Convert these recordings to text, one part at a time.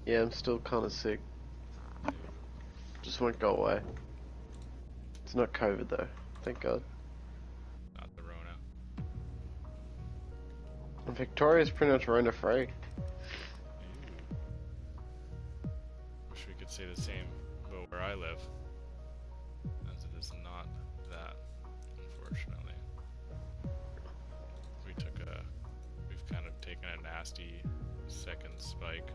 Yeah, I'm still kind of sick. Just won't go away. It's not COVID though, thank God. Not the Rona. And Victoria's pretty much Rona free. Ew. Wish we could say the same about where I live, as it is not that, unfortunately. We've kind of taken a nasty second spike.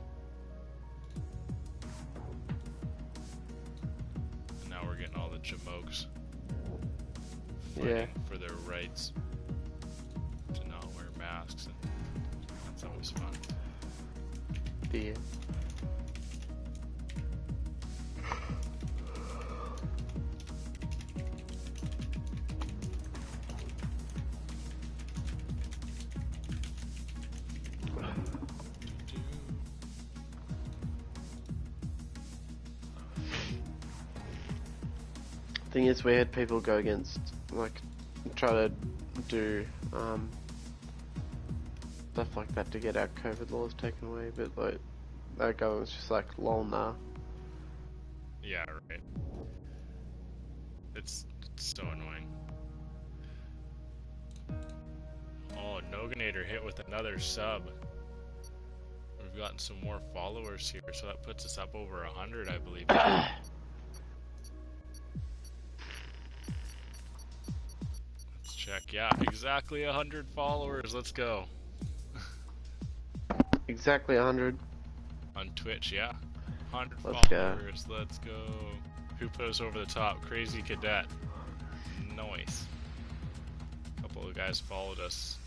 And now we're getting all the jamokes fighting for their rights to not wear masks, and that's always fun. Yeah. Thing is, we had people go against, like, try to do stuff like that to get our COVID laws taken away, but like, that government's just like, lol, nah. Yeah, right. It's so annoying. Oh, Noganator hit with another sub. We've gotten some more followers here, so that puts us up over 100, I believe. Let's check. Yeah, exactly 100 followers. Let's go. Exactly 100. On Twitch, yeah. 100 Let's followers. Go. Let's go. Who put us over the top? Crazy Cadet. Nice. A couple of guys followed us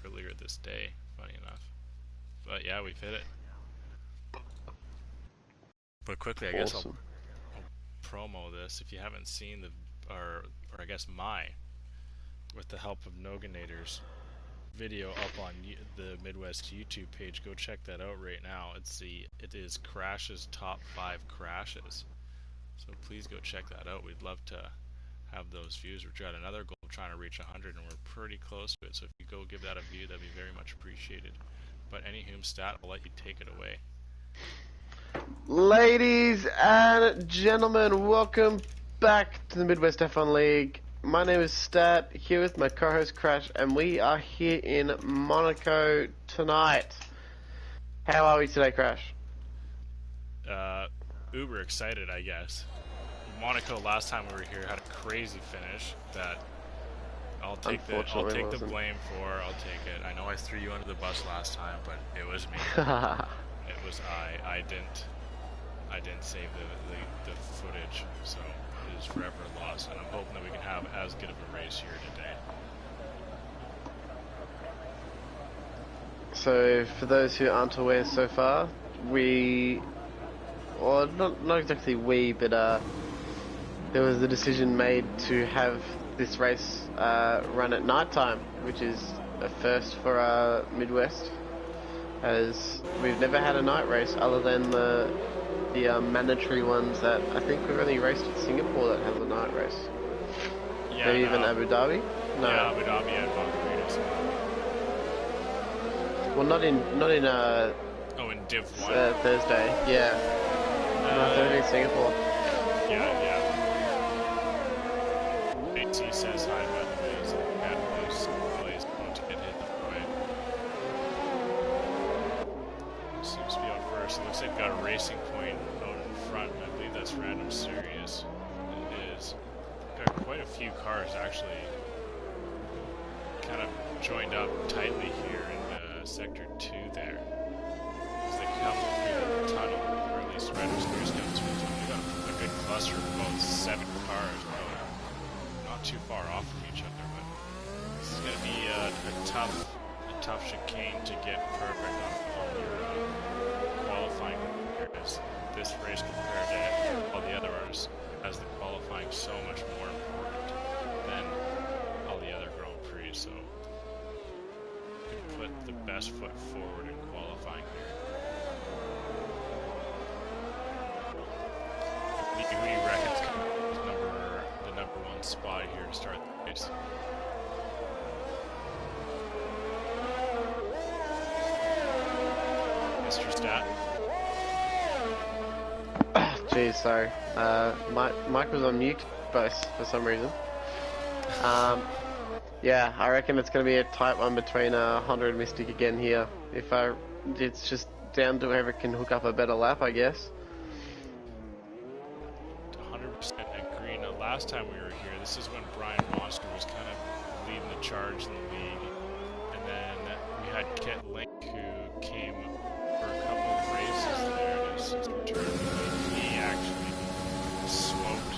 earlier this day, funny enough. But yeah, we've hit it. But quickly, I guess I'll promo this. If you haven't seen or I guess with the help of Noganator's video up on the MidWest YouTube page, go check that out right now. It is Crash's top 5 crashes. So please go check that out. We'd love to have those views. We've got another goal of trying to reach 100, and we're pretty close to it. So if you go give that a view, that'd be very much appreciated. But anywho, Stat, I'll let you take it away. Ladies and gentlemen, welcome back to the Midwest F1 League. My name is Stat, here with my co-host Crash, and we are here in Monaco tonight. How are we today, Crash? Uber excited, I guess. Monaco last time we were here had a crazy finish that I'll take the blame for. I'll take it. I know I threw you under the bus last time, but it was me. It was I didn't save the footage, so it is forever lost, and I'm hoping that we can have as good of a race here today. So, for those who aren't aware so far, not exactly but there was a decision made to have this race run at night time, which is a first for Midwest, as we've never had a night race other than the mandatory ones that I think we've only raced at Singapore that has a night race. Yeah, maybe even Abu Dhabi? No. Yeah, Abu Dhabi and Monte. Well, not in in Div 1. Thursday, yeah. No, Thursday in Singapore. Yeah. AT says hi, by the way. He's in bad place. He's about to get hit right. Seems to be out first. It looks like we've got a racing point out in front. I believe that's Random Serious. It is. Got quite a few cars actually kind of joined up tightly here in Sector 2 there. As they come through the tunnel, or at least Random Serious comes through the tunnel. We've got a good cluster of about 7 cars. Not too far off from each other, but this is going to be a tough chicane to get perfect on all your qualifying. This race compared to all the other others, as the qualifying so much more important than all the other Grand Prix. So you can put the best foot forward in qualifying here. Who do you reckon's the number 1 spot here to start the race? Mr. Stat? Geez, sorry. Mike was on mute for some reason. Yeah, I reckon it's going to be a tight one between Honda and Mystic again here. It's just down to whoever can hook up a better lap, I guess. 100% agree. Now, last time we were here, this is when Brian Monster was kind of leading the charge in the league. And then we had Kit Link, who came for a couple of races there, and his return, he actually smoked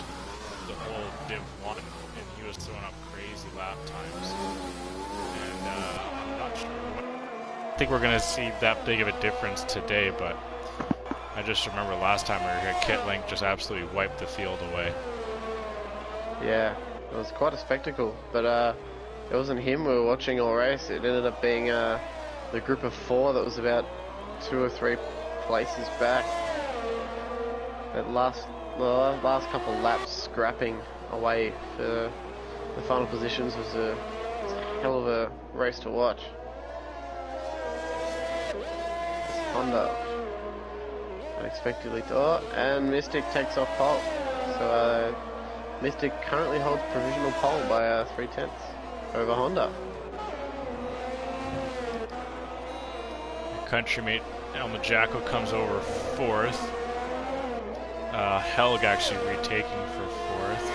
the whole Div 1, and he was throwing up crazy lap times. And I'm not sure I think we're going to see that big of a difference today, but I just remember last time we were here, Kit Link just absolutely wiped the field away. Yeah, it was quite a spectacle, but it wasn't him we were watching all race. It ended up being the group of 4 that was about 2 or 3 places back. That last couple laps scrapping away for the final positions was a hell of a race to watch. It's Honda unexpectedly and Mystic takes off pole. So Mystic currently holds provisional pole by 3/10 over Honda. Country mate Elma Jacko comes over 4th. Helg actually retaking for 4th.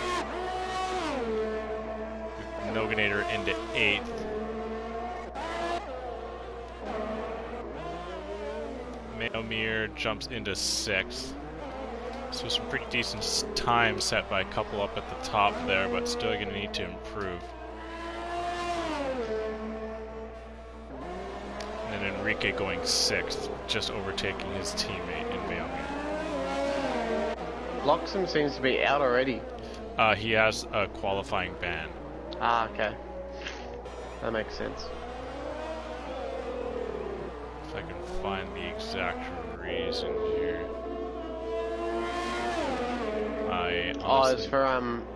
Noganator into 8th. Maomir jumps into 6th. So some pretty decent time set by a couple up at the top there, but still going to need to improve. And then Enrique going 6th, just overtaking his teammate in Maomir. Loxham seems to be out already. He has a qualifying ban. Ah, okay. That makes sense. If I can find the exact reason here. It's for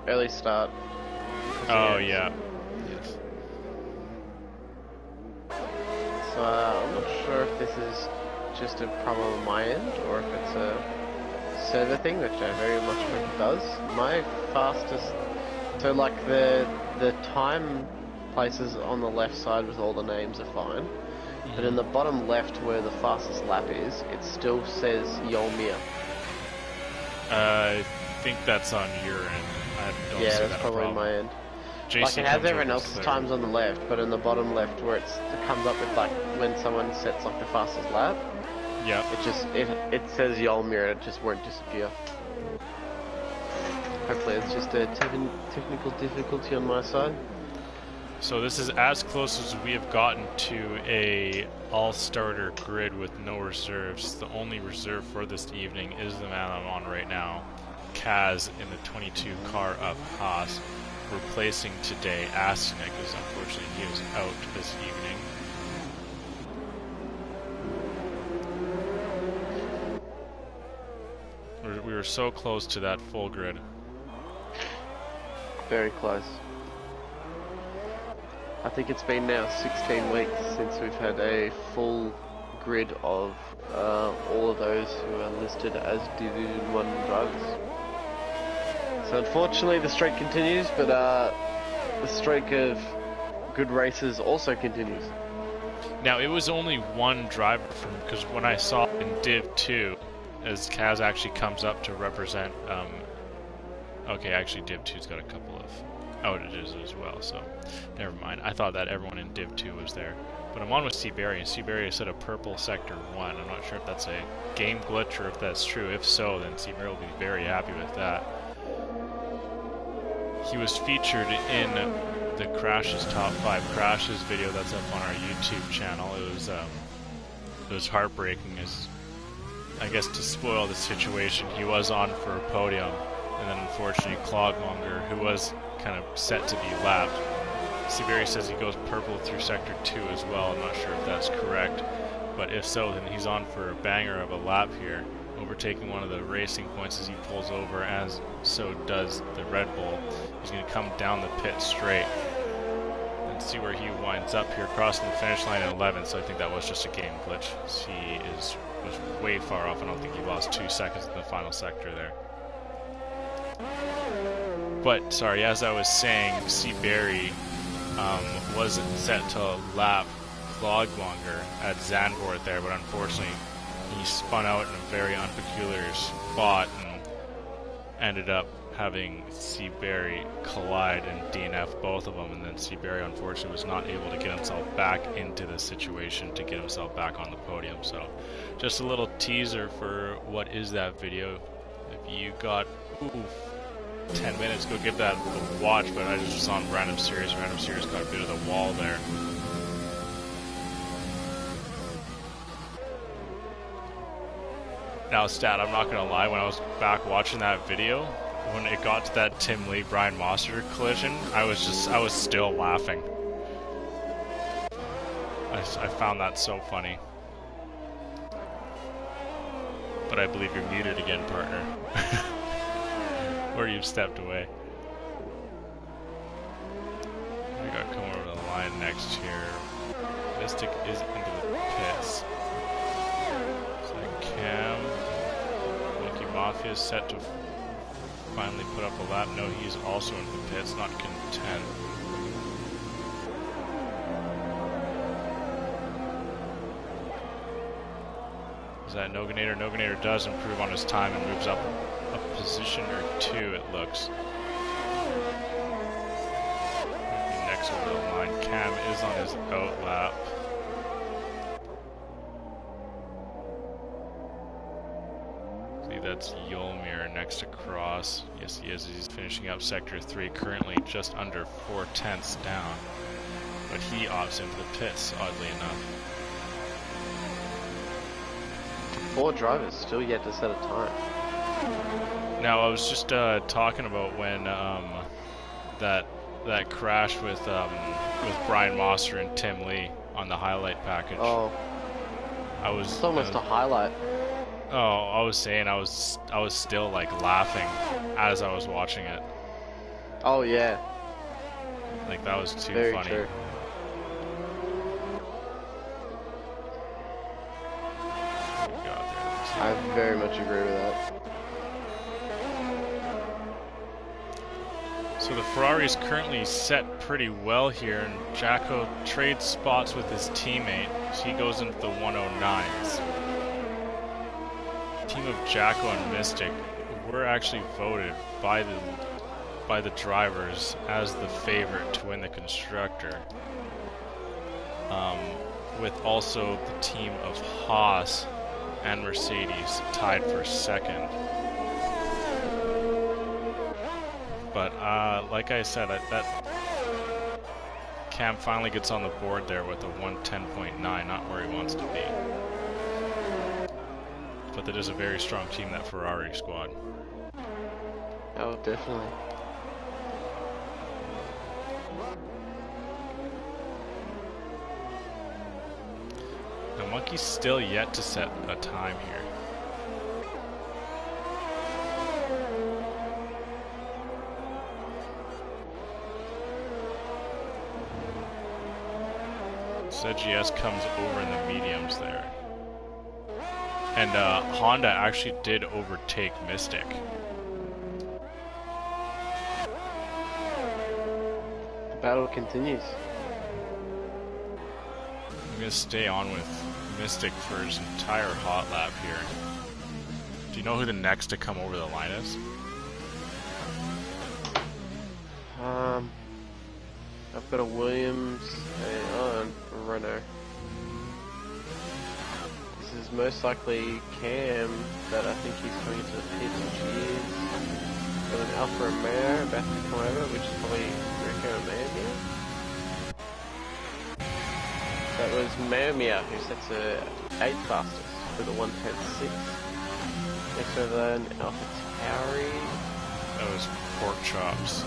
early start. Oh yeah. Yes. So I'm not sure if this is just a problem on my end or if it's a server thing, which I very much hope it does. My fastest, so like the time places on the left side with all the names are fine, but in the bottom left where the fastest lap is, it still says Yolmir. I think that's on your end. I don't see that's that probably problem. on my end. Jason Like it has comes everyone over else's third. times on the left, but in the bottom left where it comes up with like when someone sets like the fastest lap, Yeah. it says Yolmir and it just won't disappear. Hopefully it's just a technical difficulty on my side. So this is as close as we have gotten to a all-starter grid with no reserves. The only reserve for this evening is the man I'm on right now, Kaz, in the 22 car of Haas, replacing today Asina, because unfortunately he was out this evening. We were so close to that full grid. Very close. I think it's been now 16 weeks since we've had a full grid of all of those who are listed as Division 1 drivers. So unfortunately the streak continues, but the streak of good races also continues. Now it was only one driver from, because when I saw in Div 2, as Kaz actually comes up to represent, okay, actually Div 2's got a couple of outages as well, so never mind. I thought that everyone in Div 2 was there. But I'm on with Seaberry, and Seaberry said a purple Sector 1. I'm not sure if that's a game glitch or if that's true. If so, then Seaberry will be very happy with that. He was featured in the Crashes Top 5 Crashes video that's up on our YouTube channel. It was heartbreaking, as I guess to spoil the situation, he was on for a podium, and then unfortunately Clogmonger, who was kind of set to be lapped. Seaberry says he goes purple through Sector 2 as well. I'm not sure if that's correct, but if so, then he's on for a banger of a lap here, overtaking one of the racing points as he pulls over, as so does the Red Bull. He's going to come down the pit straight and see where he winds up here, crossing the finish line in 11th, so I think that was just a game glitch. He is was way far off. I don't think he lost 2 seconds in the final sector there. But, sorry, as I was saying, Seabury was set to lap Clogmonger at Zandvoort there, but unfortunately he spun out in a very unpeculiar spot and ended up having Seabury collide and DNF both of them, and then Seabury unfortunately was not able to get himself back into the situation to get himself back on the podium. So just a little teaser for what is that video. If you got 10 minutes, go give that a watch, but I just saw on Random Series got a bit of the wall there. Now stat, I'm not gonna lie, when I was back watching that video, when it got to that Tim Lee Brian Mosser collision, I was still laughing. I found that so funny. But I believe you're muted again, partner. Or you've stepped away. We got to come over to the line next here. Mystic is into the pits. Cam, Monkey Mafia is set to finally put up a lap. No, he's also in the pits, not content. Is that Noganator? Noganator does improve on his time and moves up a position or 2, it looks. Next over the line, Cam is on his out lap. That's Yolmir next across. Yes, he is. He's finishing up Sector 3, currently just under 4/10 down. But he opts into the pits, oddly enough. 4 drivers still yet to set a time. Now, I was just talking about when that crash with Brian Mosser and Tim Lee on the highlight package. Oh, it's almost a highlight. Oh, I was saying I was still like laughing as I was watching it. Oh yeah. Like that was too Very funny. True. I very much agree with that. So the Ferrari is currently set pretty well here, and Jacko trades spots with his teammate. So he goes into the 109s. Team of Jacko and Mystic were actually voted by the drivers as the favorite to win the constructor, with also the team of Haas and Mercedes tied for second. But like I said, that Cam finally gets on the board there with a 110.9, not where he wants to be. But that is a very strong team, that Ferrari squad. Oh, definitely. The Monkey's still yet to set a time here. ZGS comes over in the mediums there. And Honda actually did overtake Mystic. The battle continues. I'm going to stay on with Mystic for his entire hot lap here. Do you know who the next to come over the line is? I've got a Williams and a Renault. This is most likely Cam, but I think he's coming to the pits, which he is. Got an Alfa Romeo about to come over, which is probably Rico Mamia. That was Mamia who sets a 8th fastest for the 110.6. Next over an Alpha Tauri. That was Pork Chops.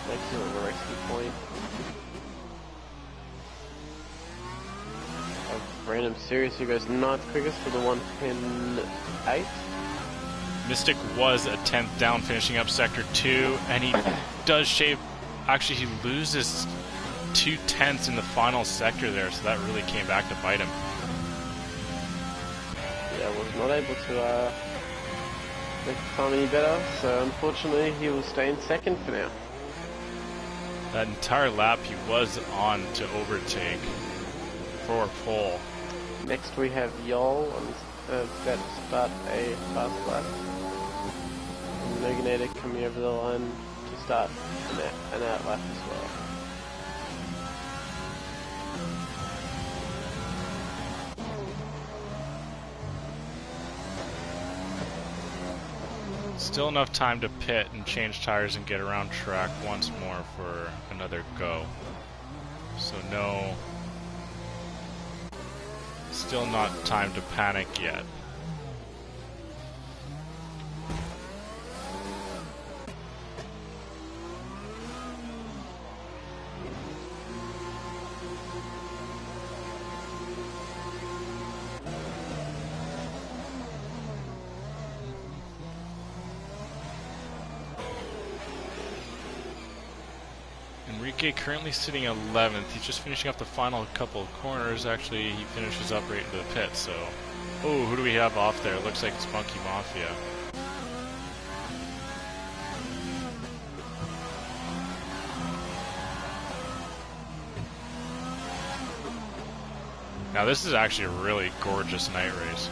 Next on the rescue point. A random series who goes 9th quickest for the 110.8. Mystic was a 10th down, finishing up Sector 2, and he does shave. Actually, he loses 2/10 in the final sector there, so that really came back to bite him. Yeah, was not able to make the time any better, so unfortunately he will stay in second for now. That entire lap he was on to overtake for pole. Next we have Yol on that to start a fast lap. And Noganator coming over the line to start an out lap as well. Still enough time to pit and change tires and get around track once more for another go. So no, still not time to panic yet. Enrique currently sitting 11th. He's just finishing up the final couple of corners. Actually, he finishes up right into the pit, so... Oh, who do we have off there? Looks like it's Monkey Mafia. Now this is actually a really gorgeous night race.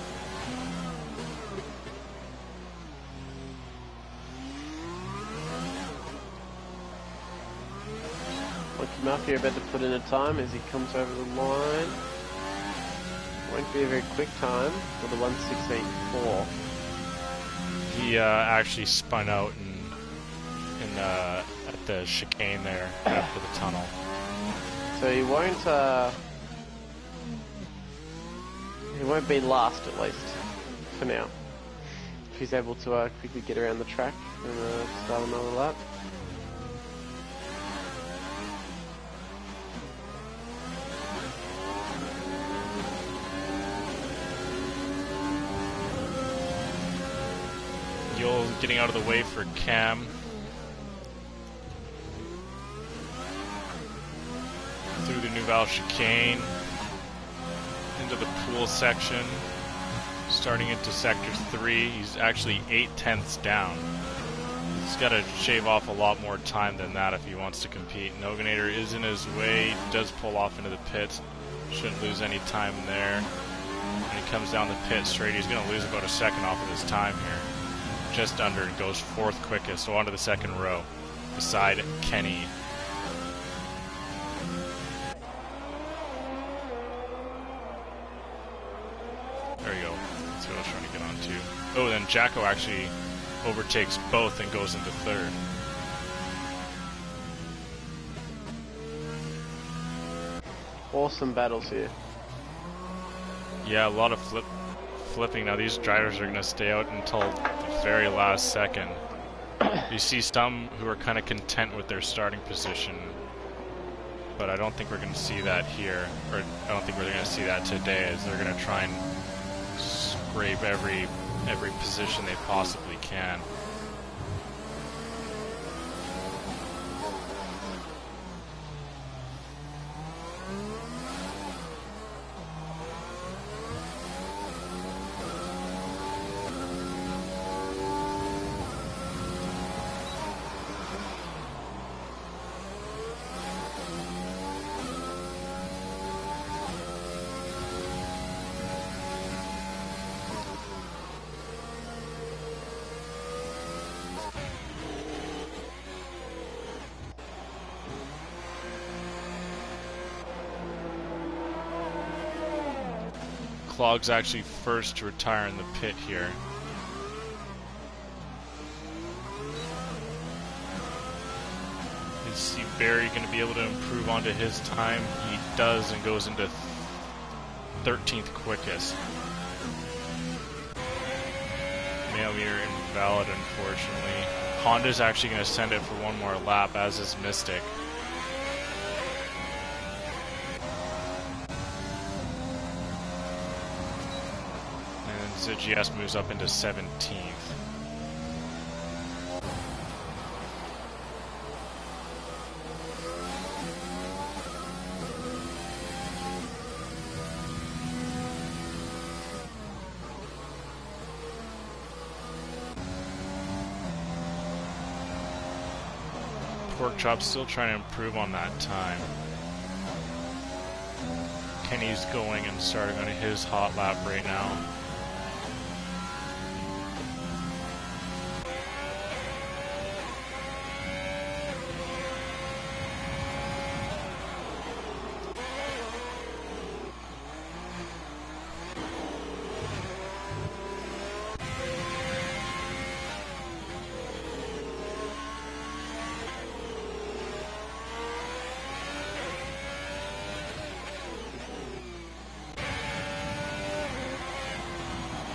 Mafia about to put in a time as he comes over the line. Won't be a very quick time for the 1:16.4. He actually spun out at the chicane there after the tunnel. So he won't be last at least for now. If he's able to quickly get around the track and start another lap. Getting out of the way for Cam. Through the Nouvelle chicane. Into the pool section. Starting into sector 3. He's actually 8/10 down. He's got to shave off a lot more time than that if he wants to compete. Noganator is in his way. He does pull off into the pits. Shouldn't lose any time there. When he comes down the pit straight, he's going to lose about a second off of his time here. Just under and goes 4th quickest, so onto the second row beside Kenny. There you go. That's what I was trying to get onto. Oh, then Jacko actually overtakes both and goes into 3rd. Awesome battles here. Yeah, a lot of flipping. Now these drivers are going to stay out until the very last second. You see some who are kind of content with their starting position, but I don't think we're going to see that here, or I don't think we're going to see that today, as they're going to try and scrape every position they possibly can. Clog's actually first to retire in the pit here. Is Barry going to be able to improve onto his time? He does and goes into 13th quickest. Mail meter invalid, unfortunately. Honda's actually going to send it for one more lap, as is Mystic. So GS moves up into 17th. Pork Chop's still trying to improve on that time. Kenny's going and starting on his hot lap right now.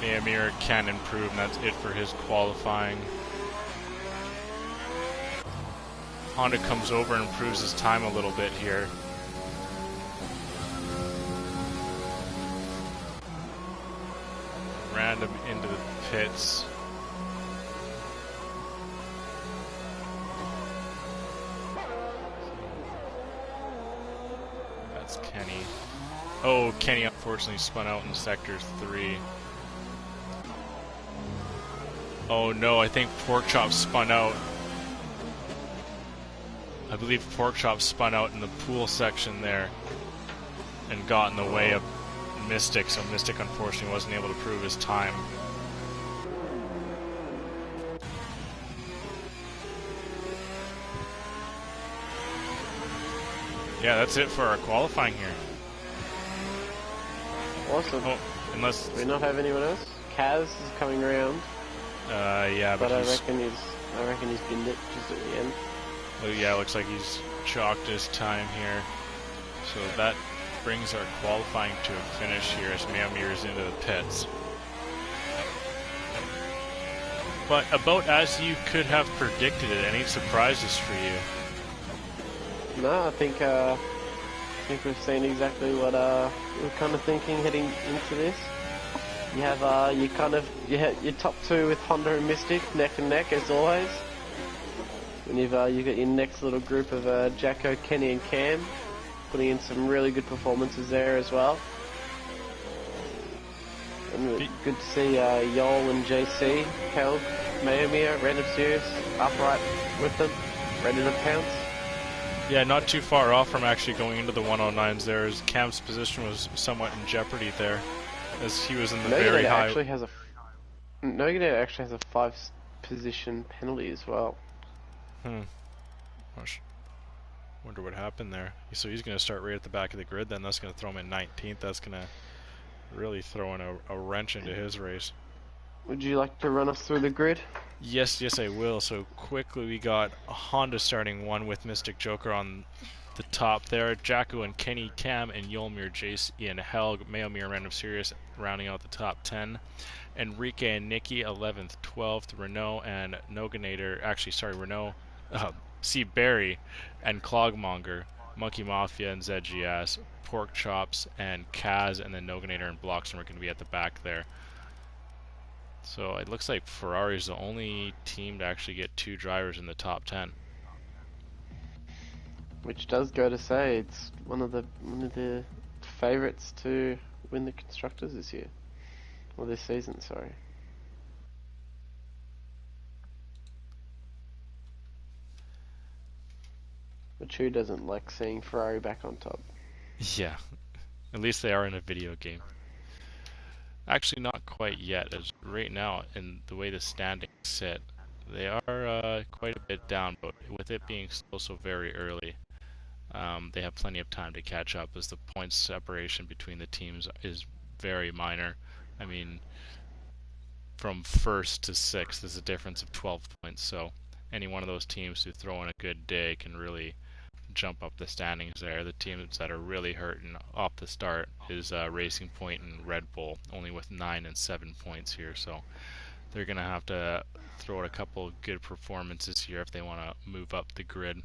Amir can improve, and that's it for his qualifying. Honda comes over and improves his time a little bit here. Random into the pits. That's Kenny. Oh, Kenny unfortunately spun out in sector 3. Oh no, I think Pork Chop spun out. I believe Pork Chop spun out in the pool section there and got in the way of Mystic, so Mystic unfortunately wasn't able to prove his time. Yeah, that's it for our qualifying here. Awesome. Oh, unless we not have anyone else. Kaz is coming around. Yeah, but I reckon he's binned it just at the end. Well, yeah, looks like he's chalked his time here. So that brings our qualifying to a finish here as Meomir is into the pits. But about as you could have predicted it, any surprises for you? No, I think we've seen exactly what we were kind of thinking heading into this. You have your top two with Honda and Mystic neck and neck as always. And you got your next little group of Jacko, Kenny, and Cam putting in some really good performances there as well. And good to see Yol and JC, Helg, Meomir, Random Serious upright with them, ready to pounce. Yeah, not too far off from actually going into the 109s there, as Cam's position was somewhat in jeopardy there, as he was in the very high... Nogada actually has a 5-position penalty as well. Wonder what happened there. So he's going to start right at the back of the grid then. That's going to throw him in 19th. That's going to really throw in a wrench into his race. Would you like to run us through the grid? Yes, I will. So quickly we got Honda starting 1 with Mystic Joker on the top there. Jacko and Kenny, Cam and Yolmir, Jace, Ian, Helg, Meomir, Random Serious rounding out the top 10. Enrique and Nikki 11th, 12th. Renault and Renault, C. Barry and Clogmonger, Monkey Mafia and ZGS, Pork Chops and Kaz, and then Noganator and Bloxham are going to be at the back there. So it looks like Ferrari's the only team to actually get 2 drivers in the top 10. Which does go to say it's one of the favourites to win the constructors this year, or this season. Sorry. But who doesn't like seeing Ferrari back on top? Yeah, at least they are in a video game. Actually, not quite yet, as right now, in the way the standings sit, they are quite a bit down, but with it being still so very early, they have plenty of time to catch up, as the points separation between the teams is very minor. I mean, from 1st to 6th is a difference of 12 points, so any one of those teams who throw in a good day can really jump up the standings there. The teams that are really hurting off the start is Racing Point and Red Bull, only with 9 and 7 points here, so they're going to have to throw out a couple of good performances here if they want to move up the grid.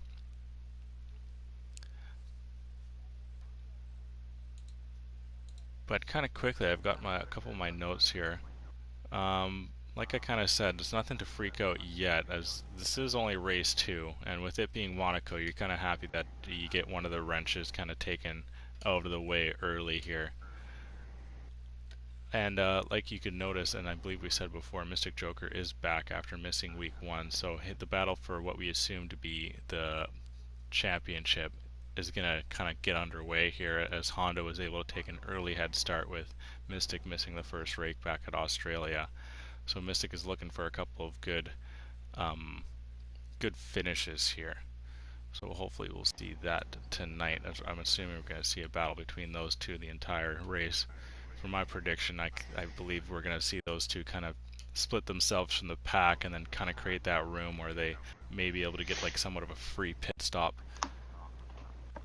But kind of quickly, I've got a couple of my notes here. Like I kind of said, there's nothing to freak out yet, as this is only race 2, and with it being Monaco, you're kind of happy that you get one of the wrenches kind of taken out of the way early here. And like you could notice, and I believe we said before, Mystic Joker is back after missing week 1. So the battle for what we assume to be the championship is going to kind of get underway here, as Honda was able to take an early head start with Mystic missing the first rake back at Australia. So Mystic is looking for a couple of good finishes here. So hopefully we'll see that tonight. I'm assuming we're going to see a battle between those two the entire race. For my prediction, I believe we're going to see those two kind of split themselves from the pack and then kind of create that room where they may be able to get like somewhat of a free pit stop.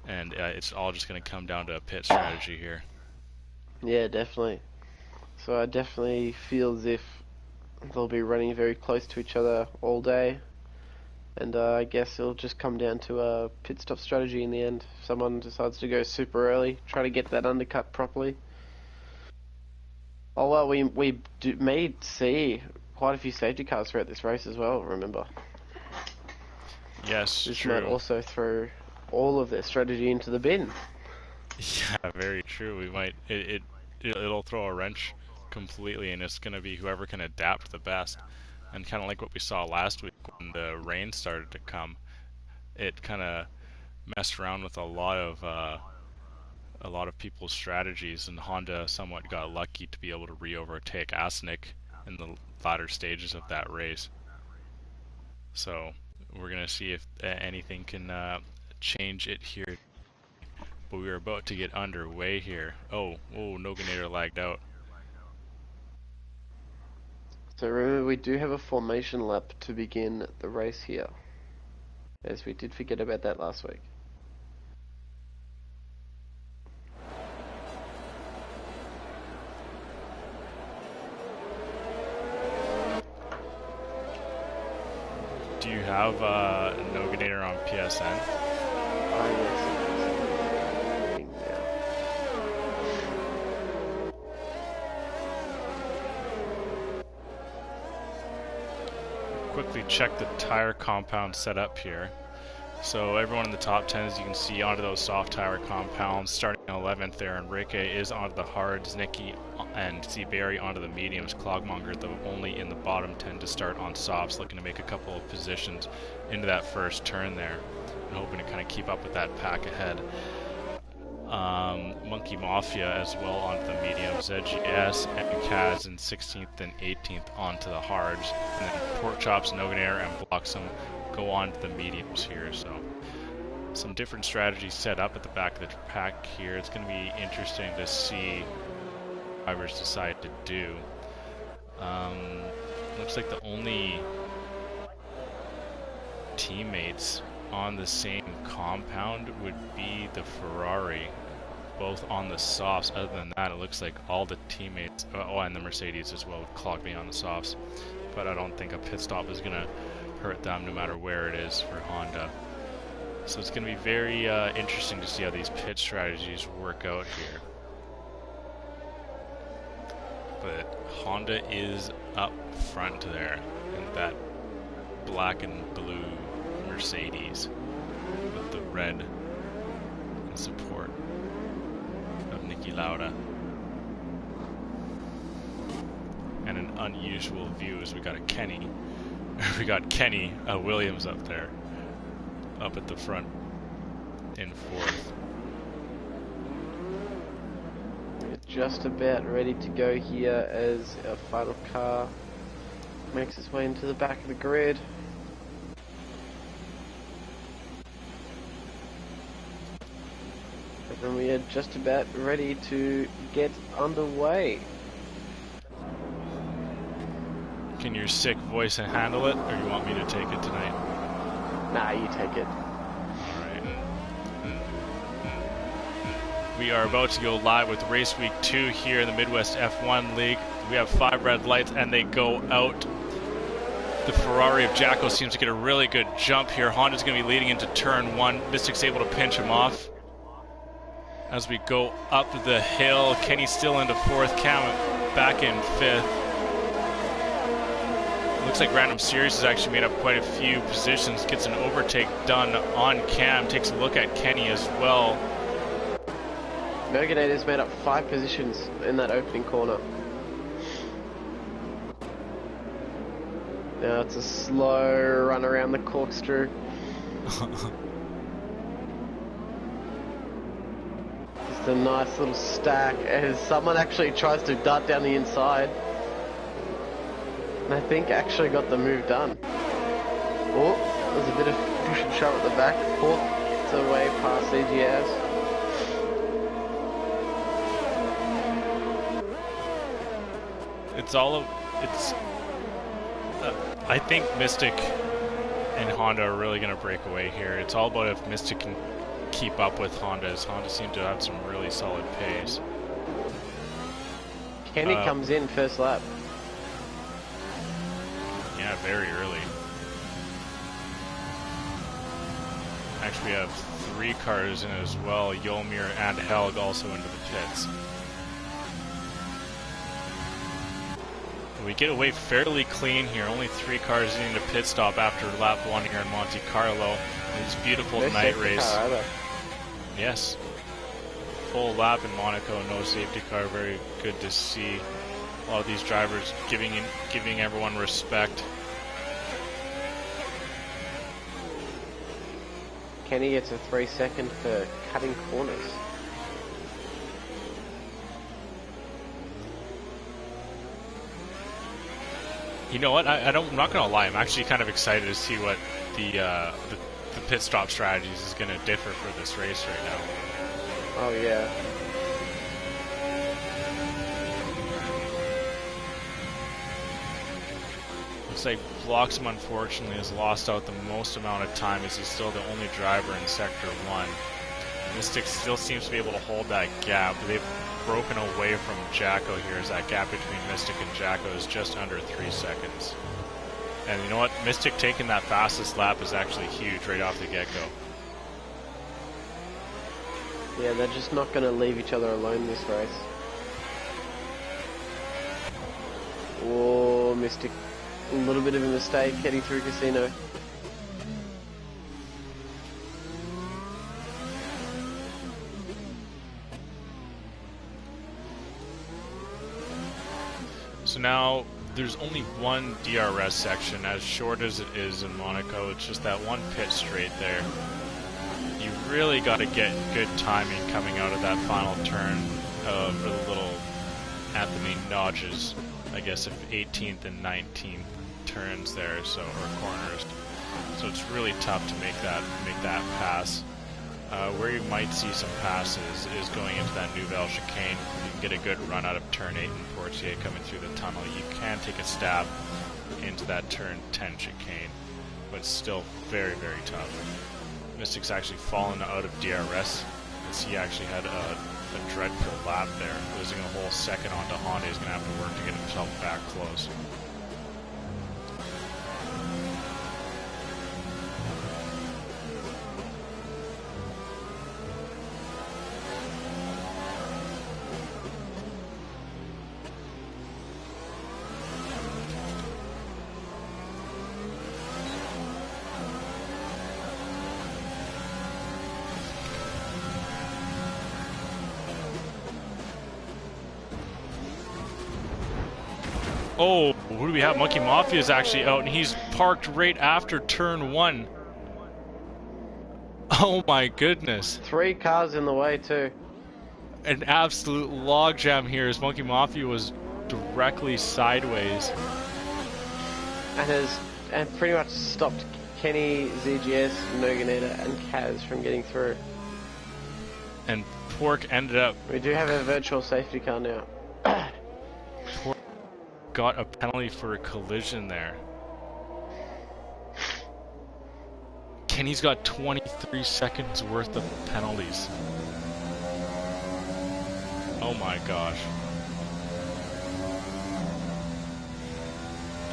And it's all just going to come down to a pit strategy here. Yeah, definitely. So I definitely feel as if they'll be running very close to each other all day. And I guess it'll just come down to a pit stop strategy in the end. If someone decides to go super early, try to get that undercut properly. Oh well, we may see quite a few safety cars throughout this race as well, remember? Yes, this true. might also throw all of their strategy into the bin. Yeah, very true. We might it'll throw a wrench completely, and it's going to be whoever can adapt the best. And kind of like what we saw last week when the rain started to come, it kind of messed around with a lot of people's strategies, and Honda somewhat got lucky to be able to re-overtake Asnick in the latter stages of that race. So we're going to see if anything can change it here. But we are about to get underway here. Oh, Noganator lagged out. So remember, we do have a formation lap to begin the race here, as we did forget about that last week. Do you have Noganator on PSN? Oh yes. Quickly check the tire compound setup here. So everyone in the top 10, as you can see, onto those soft tire compounds. Starting 11th there, Enrique is onto the hards. Nicky and Seaberry onto the mediums. Clogmonger, though, only in the bottom 10 to start on softs, looking to make a couple of positions into that first turn there, and hoping to kind of keep up with that pack ahead. Monkey Mafia as well onto the mediums. ZGS and Kaz in 16th and 18th onto the hards. And then Pork Chops, Noganair, and Bloxham go on to the mediums here. So some different strategies set up at the back of the pack here. It's going to be interesting to see what drivers decide to do. Looks like the only teammates on the same compound would be the Ferrari, both on the softs. Other than that, it looks like all the teammates, and the Mercedes as well, would clog me on the softs. But I don't think a pit stop is going to hurt them no matter where it is for Honda. So it's going to be very interesting to see how these pit strategies work out here. But Honda is up front there in that black and blue Mercedes with the red in support of Niki Lauda. And an unusual view is we got Kenny Williams up there, up at the front in fourth. We're just about ready to go here as our final car makes its way into the back of the grid. And we are just about ready to get underway. Can your sick voice handle it, or you want me to take it tonight? Nah, you take it. Alright. We are about to go live with race week 2 here in the Midwest F1 League. We have 5 red lights and they go out. The Ferrari of Jacko seems to get a really good jump here. Honda's going to be leading into turn 1. Mystic's able to pinch him off. As we go up the hill, Kenny's still into 4th, Cam back in 5th. Looks like Random Series has actually made up quite a few positions, gets an overtake done on Cam, takes a look at Kenny as well. Noganator's made up 5 positions in that opening corner. Now it's a slow run around the corkscrew. Just a nice little stack as someone actually tries to dart down the inside. And I think actually got the move done. Oh, there's a bit of push and shove at the back. Pork gets away past CGS. I think Mystic and Honda are really going to break away here. It's all about if Mystic can keep up with Honda, as Honda seem to have some really solid pace. Kenny comes in first lap. Yeah, very early. Actually, we have 3 cars in as well. Yomir and Helg also into the pits. We get away fairly clean here. Only 3 cars needing a pit stop after lap 1 here in Monte Carlo. This beautiful night race. Yes. Full lap in Monaco, no safety car. Very good to see. A lot of these drivers giving everyone respect. Kenny gets a 3-second for cutting corners. You know what? I'm not gonna lie. I'm actually kind of excited to see what the pit stop strategies is gonna differ for this race right now. Oh yeah. Looks like Bloxham unfortunately has lost out the most amount of time as he's still the only driver in Sector 1. Mystic still seems to be able to hold that gap. They've broken away from Jacko here as that gap between Mystic and Jacko is just under 3 seconds. And you know what? Mystic taking that fastest lap is actually huge right off the get-go. Yeah, they're just not going to leave each other alone this race. Oh, Mystic. A little bit of a mistake heading through Casino. So now there's only one DRS section, as short as it is in Monaco. It's just that one pit straight there. You really got to get good timing coming out of that final turn for the little Anthony Nodges, I guess, if 18th and 19th turns there, so, or corners. So it's really tough to make that pass. Where you might see some passes is going into that Nouvelle chicane. You can get a good run out of turn 8 and Portier coming through the tunnel. You can take a stab into that turn 10 chicane, but it's still very, very tough. Mystic's actually fallen out of DRS, as he actually had a dreadful lap there. Losing a whole second onto Honda. He's going to have to work to get himself back close. Oh, who do we have? Monkey Mafia is actually out, and he's parked right after turn 1. Oh my goodness. 3 cars in the way too. An absolute logjam here as Monkey Mafia was directly sideways. And pretty much stopped Kenny, ZGS, Noganita, and Kaz from getting through. And Pork ended up... We do have a virtual safety car now. Pork got a penalty for a collision there. Kenny's got 23 seconds worth of penalties. Oh my gosh.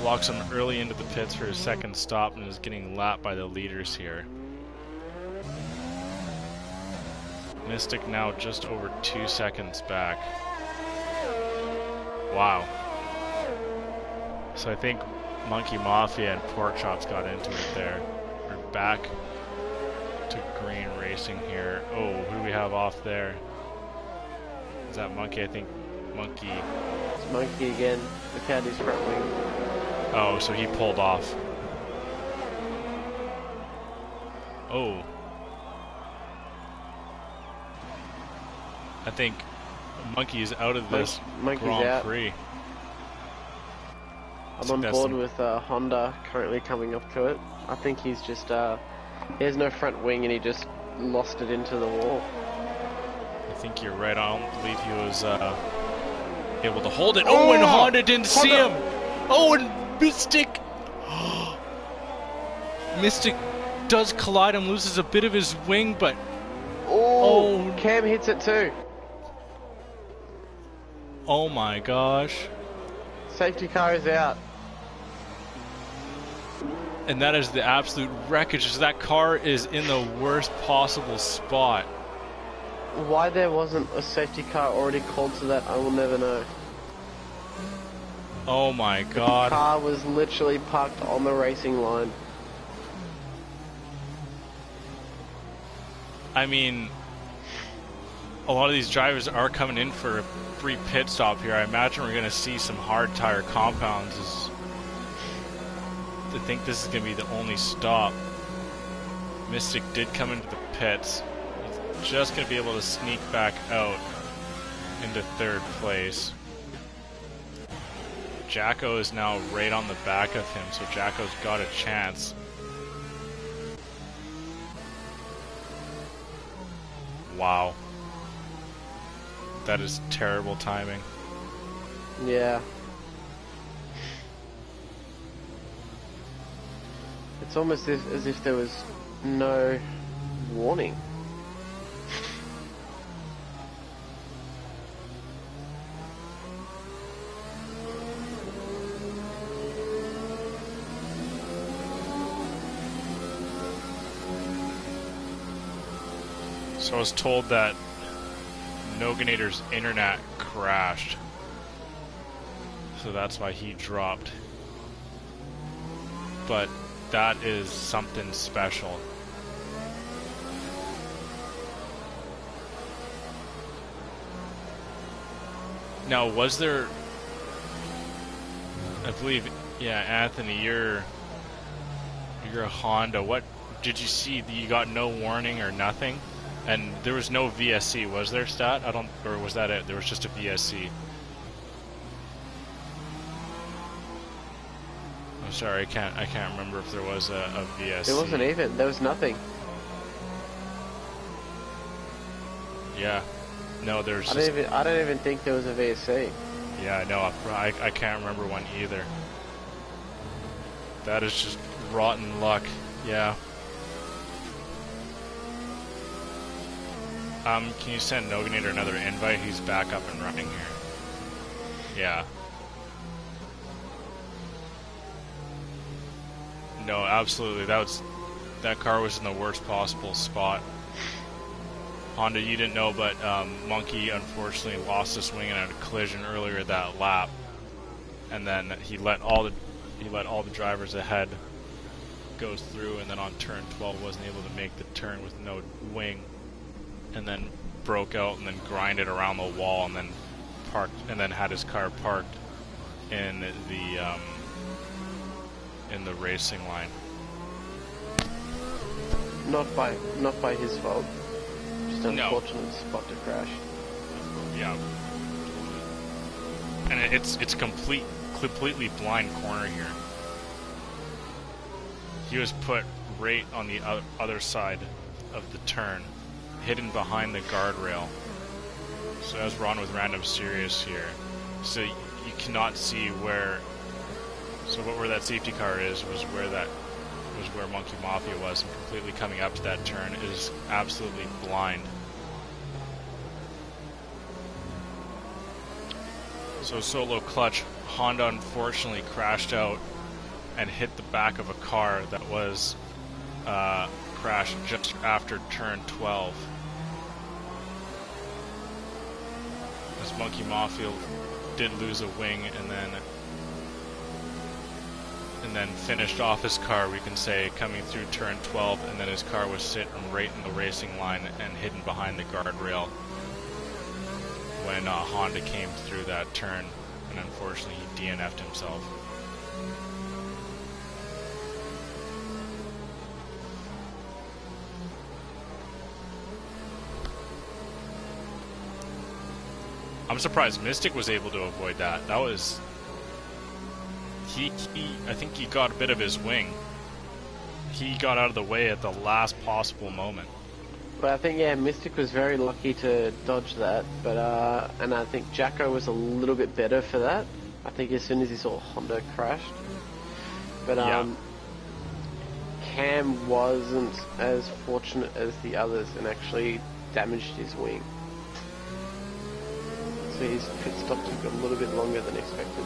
Blocks him early into the pits for his second stop and is getting lapped by the leaders here. Mystic now just over 2 seconds back. Wow. So I think Monkey Mafia and Pork Chops got into it there. We're back to green racing here. Oh, who do we have off there? Is that Monkey? I think Monkey. It's Monkey again. Look at his front wing. Oh, so he pulled off. Oh. I think Monkey is out of this Monkey's Grand out. Prix. I'm on board with Honda currently coming up to it. I think he's just, he has no front wing and he just lost it into the wall. I think you're right. I don't believe he was able to hold it. Oh, and Honda didn't see him. Oh, and Mystic. Mystic does collide him, loses a bit of his wing, but... Oh, Cam hits it too. Oh my gosh. Safety car is out. And that is the absolute wreckage. That car is in the worst possible spot. Why there wasn't a safety car already called to that, I will never know. Oh my god. The car was literally parked on the racing line. I mean, a lot of these drivers are coming in for a free pit stop here. I imagine we're going to see some hard tire compounds. I think this is going to be the only stop. Mystic did come into the pits. He's just going to be able to sneak back out into third place. Jacko is now right on the back of him, so Jacko's got a chance. Wow. That is terrible timing. Yeah. It's almost as if there was no warning. So I was told that Noganator's internet crashed. So that's why he dropped. But that is something special. Now, was there... I believe, yeah, Anthony, you're a Honda. What did you see? You got no warning or nothing? And there was no VSC, was there, Stat? Or was that it? There was just a VSC. I'm sorry, I can't remember if there was a VSC. There wasn't even. There was nothing. Yeah. No, there's. I don't even think there was a VSC. Yeah, no, I can't remember one either. That is just rotten luck. Yeah. Can you send Noganator another invite? He's back up and running here. Yeah. No, absolutely. That car was in the worst possible spot. Honda, you didn't know, but Monkey unfortunately lost his wing in a collision earlier that lap, and then he let all the drivers ahead go through, and then on turn 12 wasn't able to make the turn with no wing, and then broke out and then grinded around the wall, and then parked, and then had his car parked in the racing line. Not by his fault. Just an unfortunate spot to crash. Yeah. And it's completely blind corner here. He was put right on the other side of the turn, hidden behind the guardrail. So as we're on with Random Serious here, so you cannot see where. So where that safety car was where Monkey Mafia was, and completely coming up to that turn is absolutely blind. So solo clutch, Honda unfortunately crashed out and hit the back of a car that was crashed just after turn 12. As Monkey Mafia did lose a wing and then finished off his car, we can say, coming through turn 12, and then his car was sitting right in the racing line and hidden behind the guardrail when Honda came through that turn, and unfortunately he DNF'd himself. I'm surprised Mystic was able to avoid that. That was... I think he got a bit of his wing. He got out of the way at the last possible moment. But I think, yeah, Mystic was very lucky to dodge that, but and I think Jacko was a little bit better for that. I think as soon as he saw Honda crashed. But Yeah. Cam wasn't as fortunate as the others and actually damaged his wing. So his pit stop took a little bit longer than expected.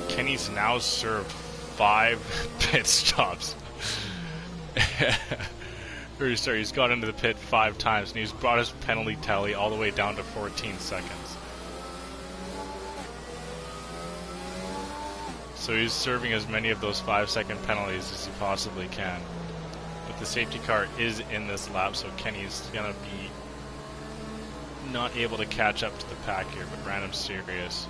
Kenny's now served 5 pit stops. Or sorry, he's got into the pit 5 times, and he's brought his penalty tally all the way down to 14 seconds. So he's serving as many of those 5-second penalties as he possibly can. But the safety car is in this lap, so Kenny's gonna be not able to catch up to the pack here, but random serious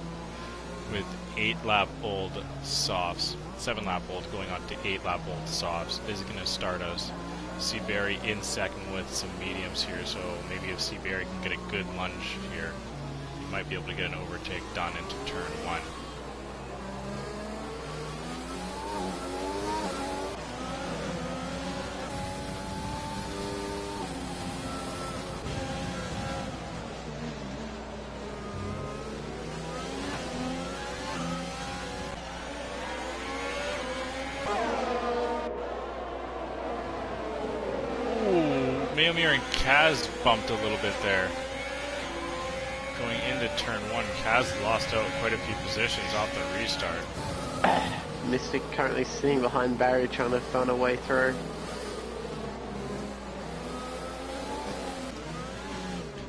with 8-lap-old softs, 7-lap-old going on to 8-lap-old softs is going to start us. Seabury in second with some mediums here, so maybe if Seabury can get a good lunge here, he might be able to get an overtake done into turn 1. Mayomir and Kaz bumped a little bit there. Going into turn 1, Kaz lost out quite a few positions off the restart. Mystic currently sitting behind Barry trying to find a way through.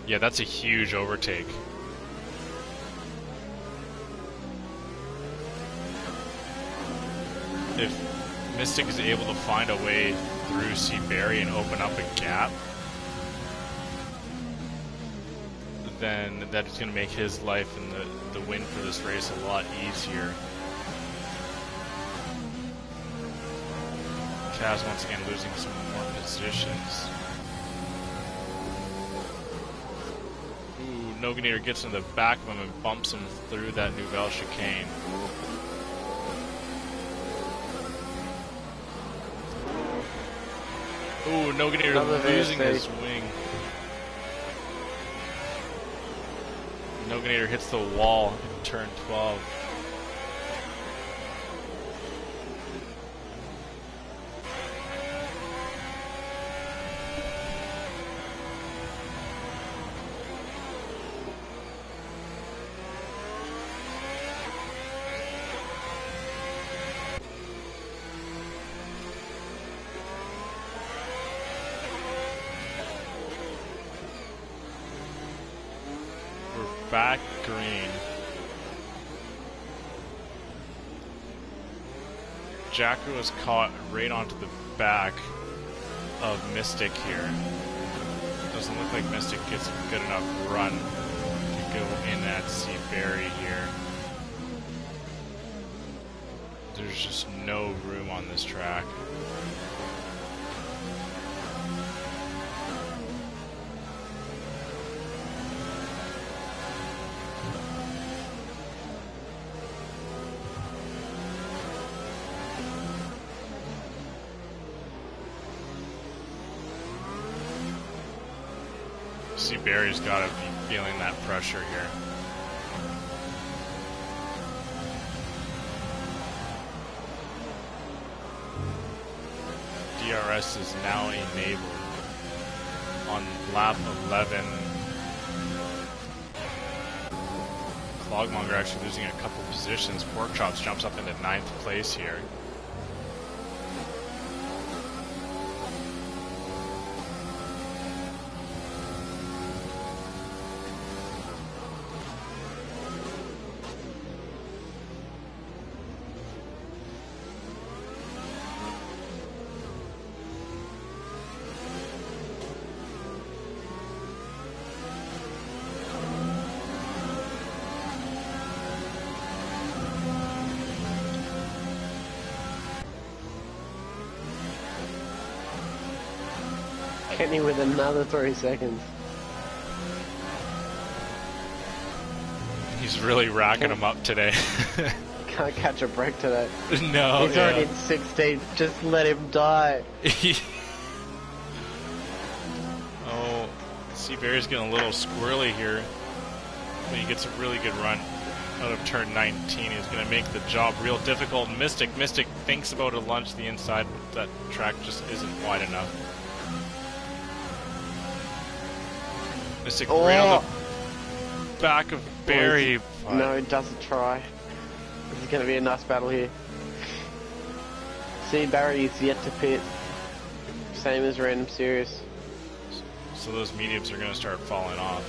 Yeah, that's a huge overtake. If Mystic is able to find a way through Seabury and open up a gap, then that is going to make his life and the win for this race a lot easier. Kaz once again losing some more positions. Ooh, Noganator gets in the back of him and bumps him through that Nouvelle chicane. Ooh, Noganator losing his wing. Noganator hits the wall in turn 12. Back green. Jacko is caught right onto the back of Mystic here. Doesn't look like Mystic gets a good enough run to go in at Seabury here. There's just no room on this track. Seabury's got to be feeling that pressure here. DRS is now enabled on lap 11. Clogmonger actually losing a couple positions. Porkchops jumps up into 9th place here. Kenny with another 3 seconds. He's really racking them up today. Can't catch a break today. No, He's already in 16th. Just let him die. Oh, Seabury's getting a little squirrely here. But he gets a really good run out of turn 19. He's going to make the job real difficult. Mystic thinks about a lunge to the inside, but that track just isn't wide enough. Mystic right on the back of Barry. No, he doesn't try. This is going to be a nice battle here. See, Barry is yet to pit. Same as Random Series. So those mediums are going to start falling off.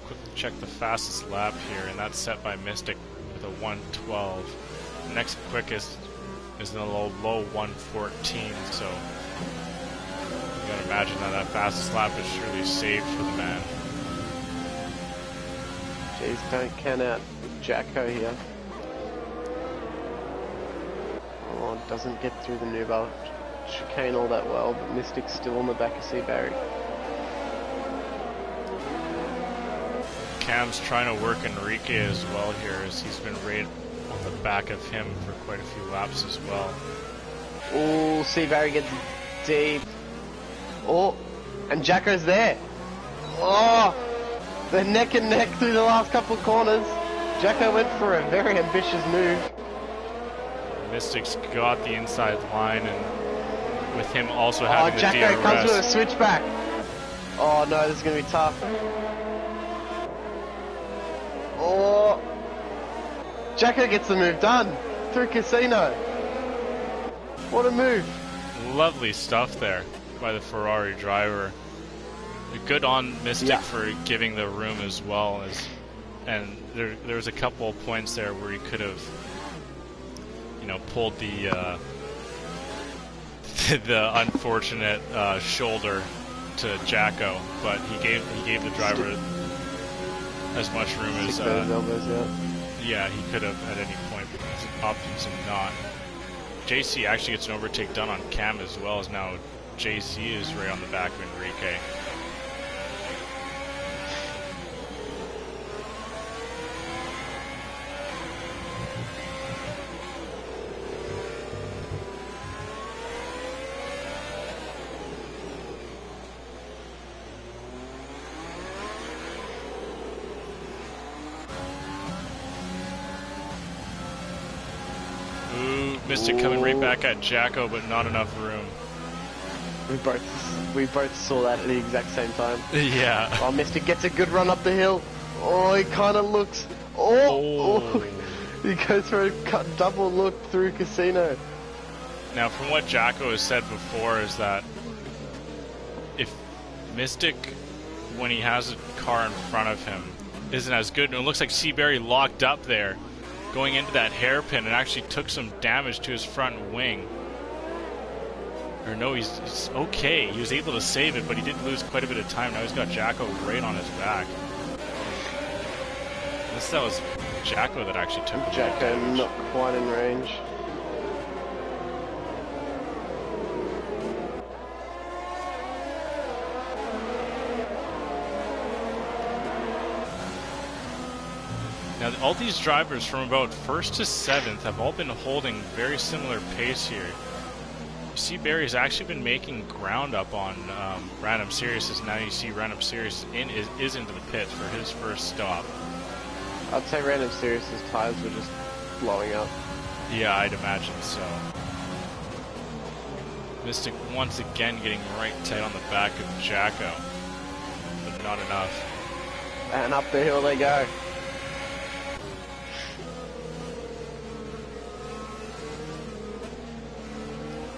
Quickly check the fastest lap here, and that's set by Mystic with a 1:12. The next quickest is in the low 1:14, so you gotta imagine that fastest lap is surely saved for the man. Jeez, don't count out Jacko here. Oh, doesn't get through the Newbar chicane all that well, but Mystic's still on the back of Seabury. Cam's trying to work Enrique as well here, as he's been right on the back of him for quite a few laps as well. Oh, Seabury gets deep. Oh, and Jacko's there. Oh, they're neck and neck through the last couple of corners. Jacko went for a very ambitious move. Mystic's got the inside line, and with him also having the Jacko DRS. comes with a switchback. Oh no, this is going to be tough. Oh, Jacko gets the move done through Casino. What a move. Lovely stuff there by the Ferrari driver. Good on Mystic for giving the room as well, and there was a couple of points there where he could have, pulled the the unfortunate shoulder to Jacko, but he gave the driver as much room as he could have at any point, but it opts to not. JC actually gets an overtake done on Cam as well, as now JC is right on the back of Enrique. Mystic coming right back at Jacko, but not enough room. We both saw that at the exact same time. Yeah. Oh, Mystic gets a good run up the hill. Oh, he kind of looks. Oh. He goes for a double look through Casino. Now, from what Jacko has said before, is that if Mystic, when he has a car in front of him, isn't as good, and it looks like Seabury locked up there, going into that hairpin, and actually took some damage to his front wing. Or no, he's okay. He was able to save it, but he did lose quite a bit of time. Now he's got Jacko right on his back. That was Jacko that actually took a Jacko not quite in range. Now, all these drivers from about 1st to 7th have all been holding very similar pace here. You see Barry's actually been making ground up on Random Series, as now you see Random Series is into the pits for his first stop. I'd say Random Series' tires were just blowing up. Yeah, I'd imagine so. Mystic once again getting right tight on the back of Jacko, but not enough. And up the hill they go.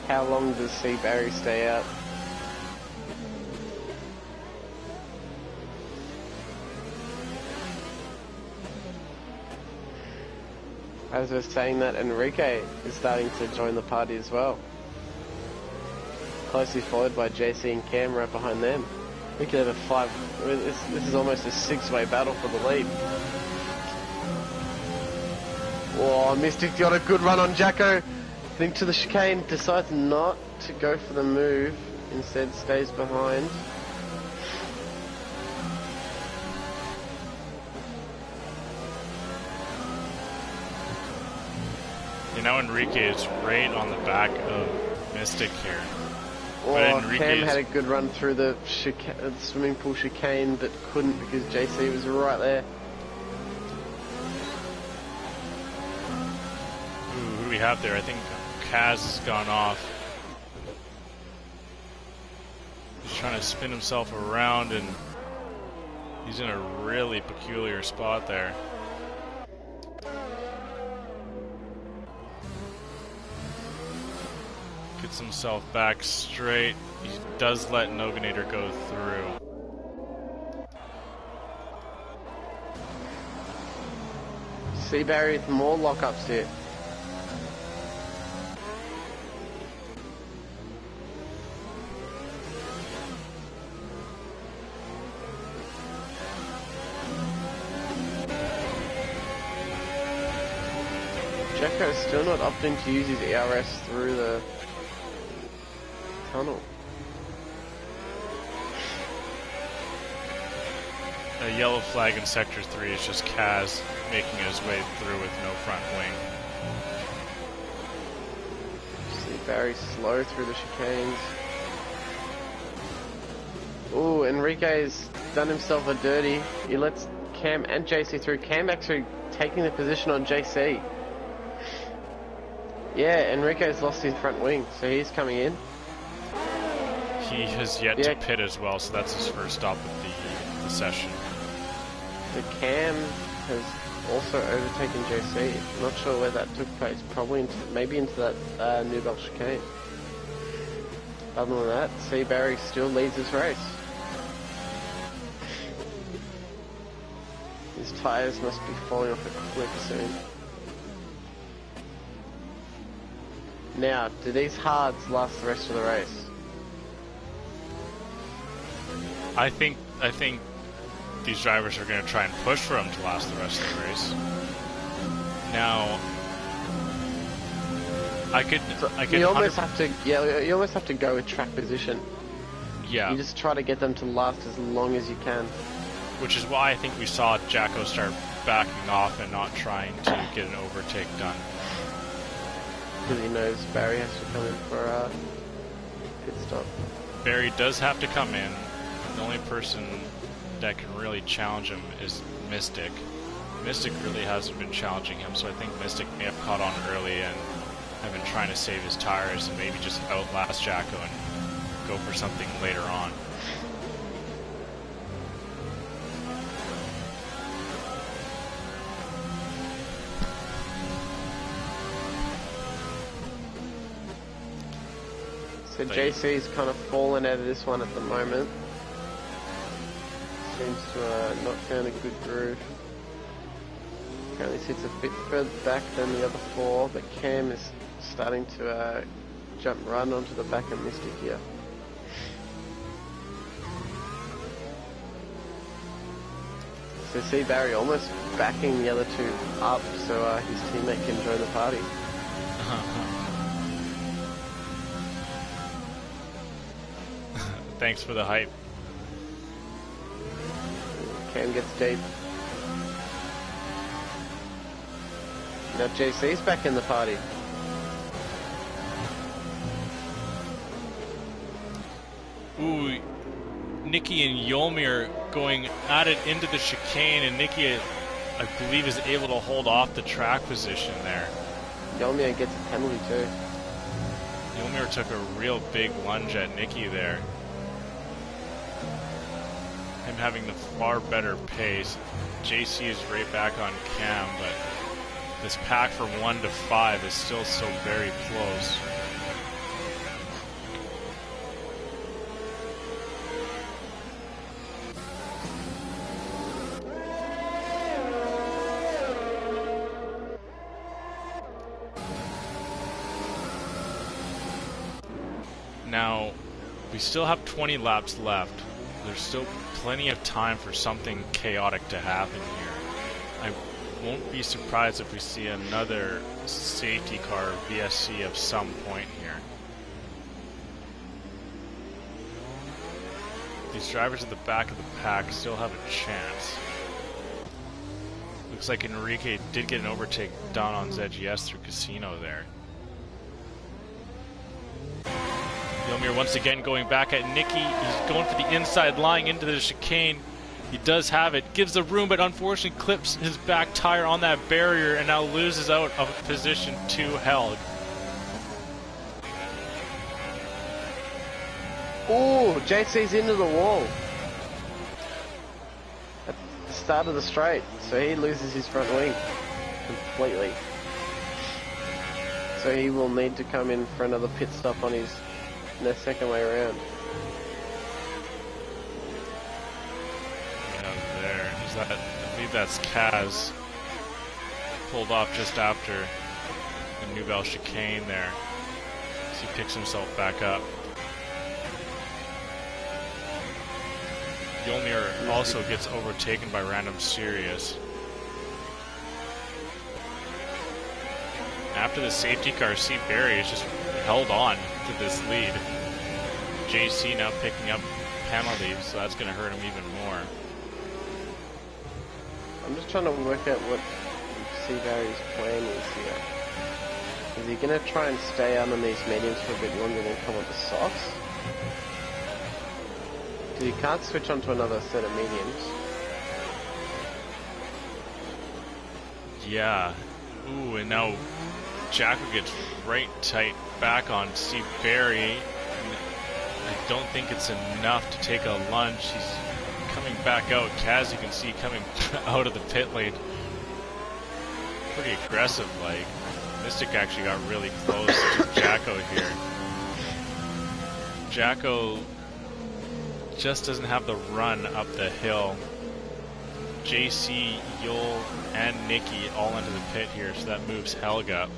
How long does Seabury stay out? As we're saying that, Enrique is starting to join the party as well. Closely followed by JC and Cam right behind them. We could have a this is almost a 6-way battle for the lead. Oh, Mystic's got a good run on Jacko. Think to the chicane, decides not to go for the move, instead stays behind. You know, Enrique is right on the back of Mystic here. Oh, Cam had a good run through the swimming pool chicane, but couldn't because JC was right there. Ooh, who do we have there? I think Kaz has gone off. He's trying to spin himself around, and he's in a really peculiar spot there. Gets himself back straight. He does let Noganator go through. See Barry with more lockups here. Jacko's still not opting to use his ERS through the tunnel. A yellow flag in Sector 3 is just Kaz making his way through with no front wing. See Barry slow through the chicanes. Ooh, Enrique's done himself a dirty. He lets Cam and JC through. Cam actually taking the position on JC. Yeah, Enrique's lost his front wing, so he's coming in. He has yet to pit as well, so that's his first stop of the session. The Cam has also overtaken JC. Not sure where that took place. Probably maybe into that New Belt chicane. Other than that, C. Barry still leads his race. His tyres must be falling off a cliff soon. Now, do these hards last the rest of the race? I think these drivers are going to try and push for him to last the rest of the race. Now, you almost have to, you almost have to go with track position. Yeah. You just try to get them to last as long as you can. Which is why I think we saw Jacko start backing off and not trying to get an overtake done. Because he knows Barry has to come in for a pit stop. Barry does have to come in. The only person that can really challenge him is Mystic. Mystic really hasn't been challenging him, so I think Mystic may have caught on early and have been trying to save his tires and maybe just outlast Jacko and go for something later on. So JC's kind of fallen out of this one at the moment. Seems to not found a good groove. Currently sits a bit further back than the other four, but Cam is starting to jump right onto the back of Mystic here. So see Barry almost backing the other two up so his teammate can join the party. Thanks for the hype. Cam gets deep. Now JC's back in the party. Ooh, Nikki and Yolmir going at it into the chicane, and Nikki, I believe, is able to hold off the track position there. Yolmir gets a penalty too. Yolmir took a real big lunge at Nikki there. Him having the far better pace. JC is right back on Cam, but this pack from 1 to 5 is still so very close. Now, we still have 20 laps left. There's still plenty of time for something chaotic to happen here. won't be surprised if we see another safety car VSC of some point here. These drivers at the back of the pack still have a chance. Looks like Enrique did get an overtake done on ZGS through Casino there. Yomir once again going back at Nicky. He's going for the inside line into the chicane. He does have it, gives the room, but unfortunately clips his back tire on that barrier and now loses out of position to Helg. Oh, JC's into the wall at the start of the straight, so he loses his front wing completely. So he will need to come in for another pit stop on his second way around. I believe that's Kaz. Pulled off just after the Nouvelle chicane there. As he picks himself back up. Yolmir also gets overtaken by Random Sirius. After the safety car, C. Barry has just held on to this lead. JC now picking up penalties, so that's going to hurt him even more. I'm just trying to work out what C. Barry's plan is here. Is he going to try and stay out on these mediums for a bit longer than come on the softs? Because he can't switch onto another set of mediums. Yeah. Ooh, and now Jacko gets right tight back on C. Barry. I don't think it's enough to take a lunge. He's coming back out. Kaz, you can see, coming out of the pit lane. Pretty aggressive, like. Mystic actually got really close to Jacko here. Jacko just doesn't have the run up the hill. JC, Yul, and Nikki all into the pit here, so that moves Helga.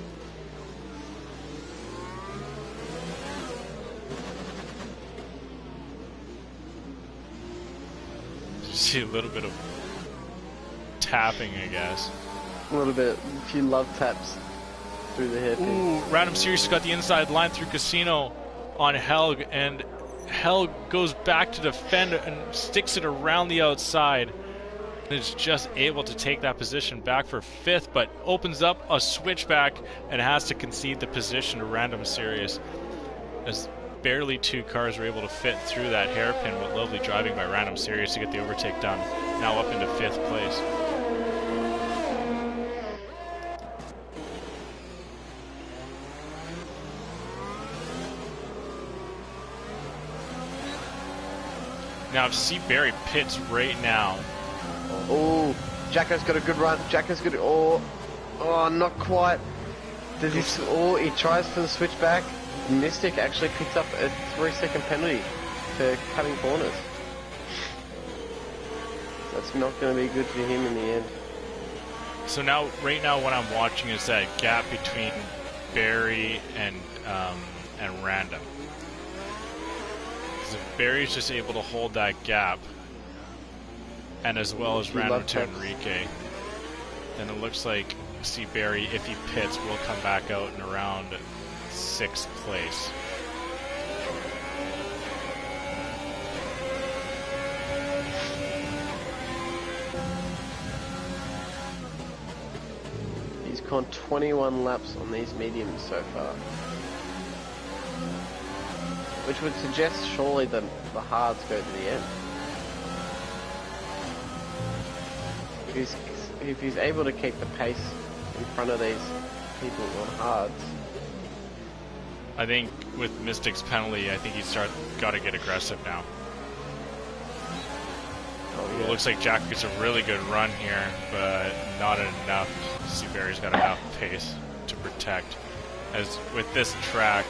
You see a little bit of tapping, I guess. A little bit, a few love taps through the hip. Ooh, Random Series got the inside line through Casino on Helg, and Helg goes back to defend and sticks it around the outside. And is just able to take that position back for fifth, but opens up a switchback and has to concede the position to Random Series, as barely two cars were able to fit through that hairpin with lovely driving by Random Series to get the overtake done. Now up into fifth place. Now if C. Barry pits right now. Oh, Jacko's got a good run. Jacko's got oh, not quite. Does he? Oh, he tries for the switchback. Mystic actually picks up a 3-second penalty for cutting corners. That's not going to be good for him in the end. So now, right now, what I'm watching is that gap between Barry and Random. Because if Barry's just able to hold that gap, and as well as Random to Enrique, then it looks like C. Barry, if he pits, will come back out in around 6th place. He's gone 21 laps on these mediums so far, which would suggest surely the hards go to the end. If he's able to keep the pace in front of these people on hards. I think with Mystic's penalty, I think he's got to get aggressive now. Oh, yeah. It looks like Jack gets a really good run here, but not enough. Seaberry's got enough pace to protect. As with this track,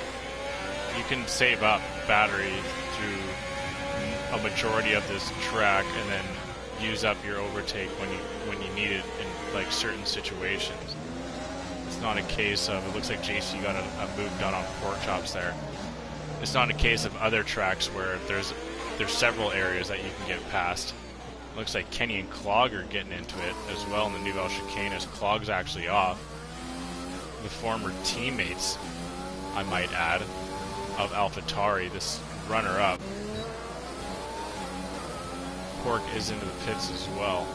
you can save up battery through a majority of this track and then use up your overtake when you need it in like certain situations. It's not a case of, it looks like JC got a move done on pork chops there. It's not a case of other tracks where there's several areas that you can get past. Looks like Kenny and Clog are getting into it as well in the Nouvelle Chicane as Clog's actually off. The former teammates, I might add, of AlphaTauri, this runner-up. Cork is into the pits as well.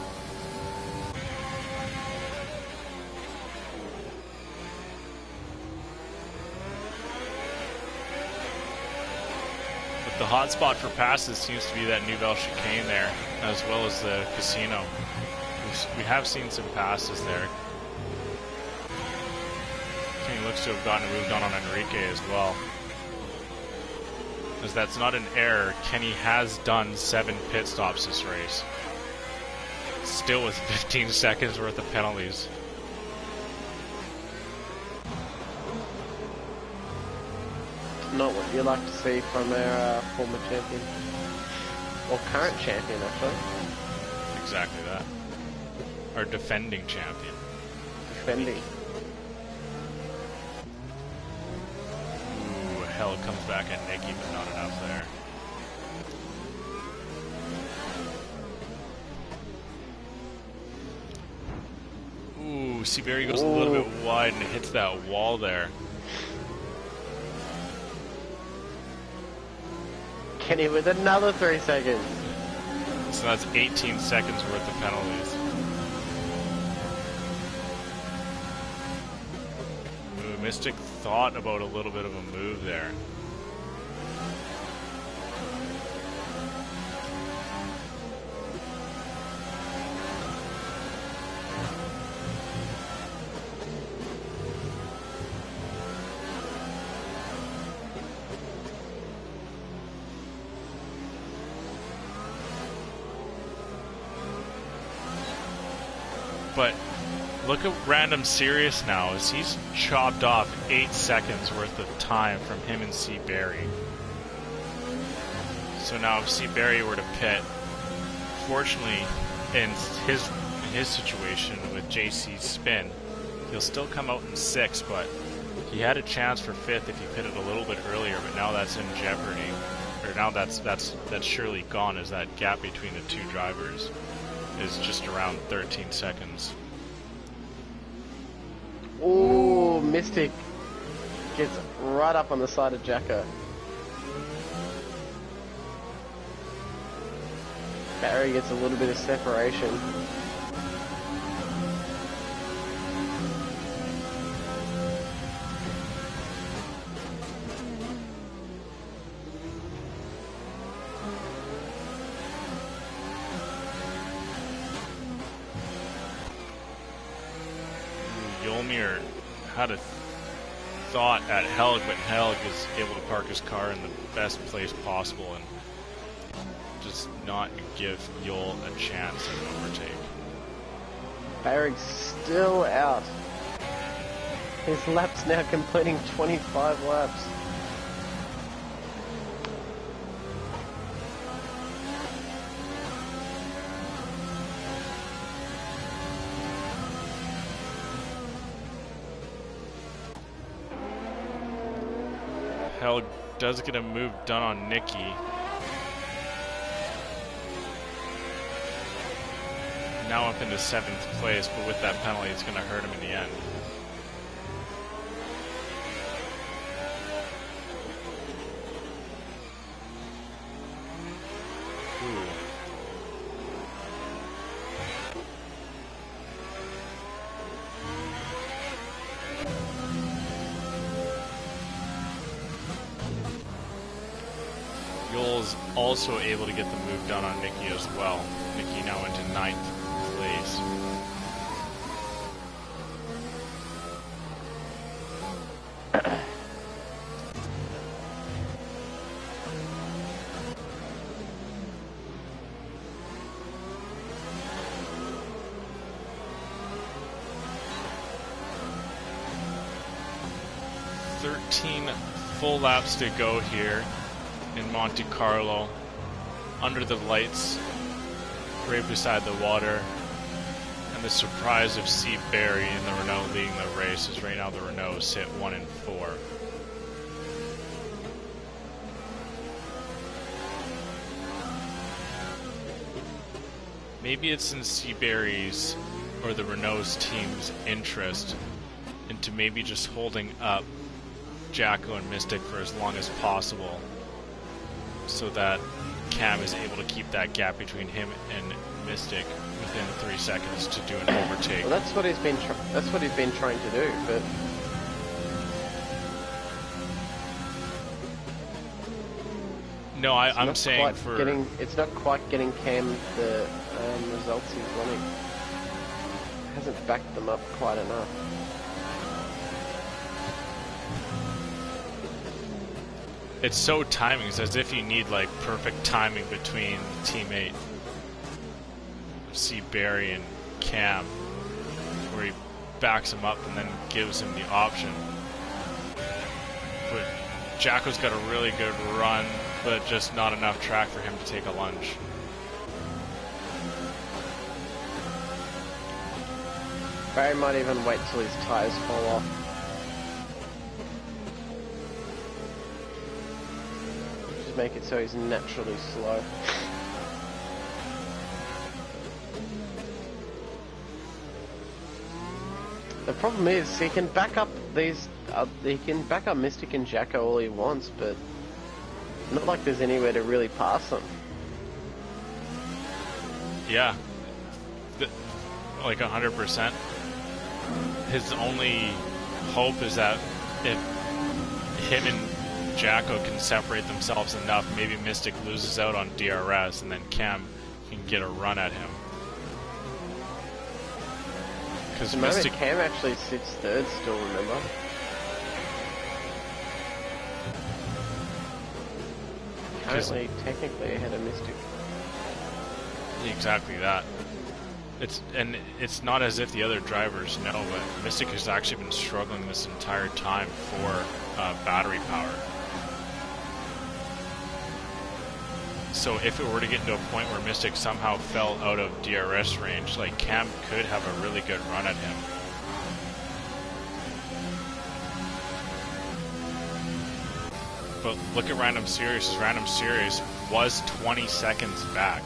But the hot spot for passes seems to be that Nouvelle Chicane there, as well as the casino. We have seen some passes there. Kenny looks to have gotten moved on Enrique as well. As that's not an error, Kenny has done 7 pit stops this race. Still with 15 seconds worth of penalties. Not what you like to see from our former champion. Or current champion, actually. Exactly that. Our defending champion. Defending. Hell comes back at Nicky, but not enough there. Ooh, Seabury goes a little bit wide and hits that wall there. Kenny with another 3 seconds. So that's 18 seconds worth of penalties. Ooh, Mystic thought about a little bit of a move there. But look at Random Serious now, as he's chopped off 8 seconds worth of time from him and Seabury. So now if Seabury were to pit, fortunately in his situation with JC's spin, he'll still come out in 6th, but he had a chance for 5th if he pitted a little bit earlier, but now that's in jeopardy. Or now that's surely gone, as that gap between the two drivers is just around 13 seconds. Ooh, Mystic gets right up on the side of Jacko. Barry gets a little bit of separation. Yolmir had a thought at Helg, but Helg is able to park his car in the best place possible and just not give Yol a chance to overtake. Barrick's still out. His lap's now completing 25 laps. Helg does get a move done on Nicky. Now up into 7th place, but with that penalty, it's going to hurt him in the end. Ooh. Yol's also able to get the move done on Nicky as well. Nicky now into 9th place. Full laps to go here in Monte Carlo, under the lights, right beside the water, and the surprise of Steve Barry in the Renault leading the race, as right now the Renault sit 1 and 4. maybe it's in Seabury's or the Renault's team's interest into maybe just holding up Jacko and Mystic for as long as possible so that Cam is able to keep that gap between him and Mystic within 3 seconds to do an overtake. Well, that's what he's been trying to do, but no, I'm saying it's not quite getting Cam the results he's wanting. Hasn't backed them up quite enough. It's so timing. It's as if you need like perfect timing between teammate C. Barry and Cam, where he backs him up and then gives him the option. But Jacko's got a really good run, but just not enough track for him to take a lunge. Barry might even wait till his tyres fall off. Just make it so he's naturally slow. The problem is he can back up Mystic and Jacko all he wants, but not like there's anywhere to really pass them. Yeah, like 100%. His only hope is that if him and Jacko can separate themselves enough, maybe Mystic loses out on DRS and then Cam can get a run at him. Because Mystic... Cam actually sits third still, remember? Currently, technically ahead of Mystic. Exactly that. It's not as if the other drivers know, but Mystic has actually been struggling this entire time for battery power. So if it were to get into a point where Mystic somehow fell out of DRS range, like Cam could have a really good run at him. But look at Random Series. Random Series was 20 seconds back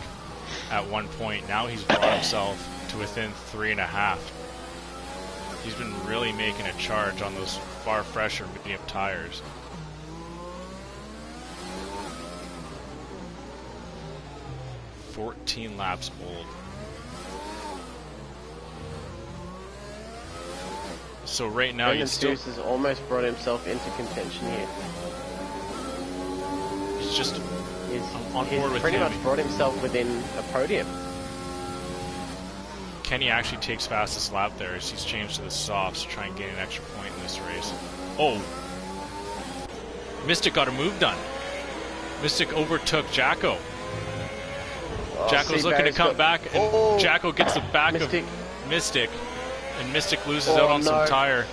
at one point. Now he's brought himself to within 3.5. He's been really making a charge on those far fresher medium tires. "14 laps old." So right now Random Series has almost brought himself into contention here. He's just on board with him. He's pretty much brought himself within a podium. Kenny actually takes fastest lap there as he's changed to the softs to try and gain an extra point in this race. Oh! Mystic got a move done. Mystic overtook Jacko. Jacko's looking to come back, and Jacko gets the back of Mystic, and Mystic loses out on some tire.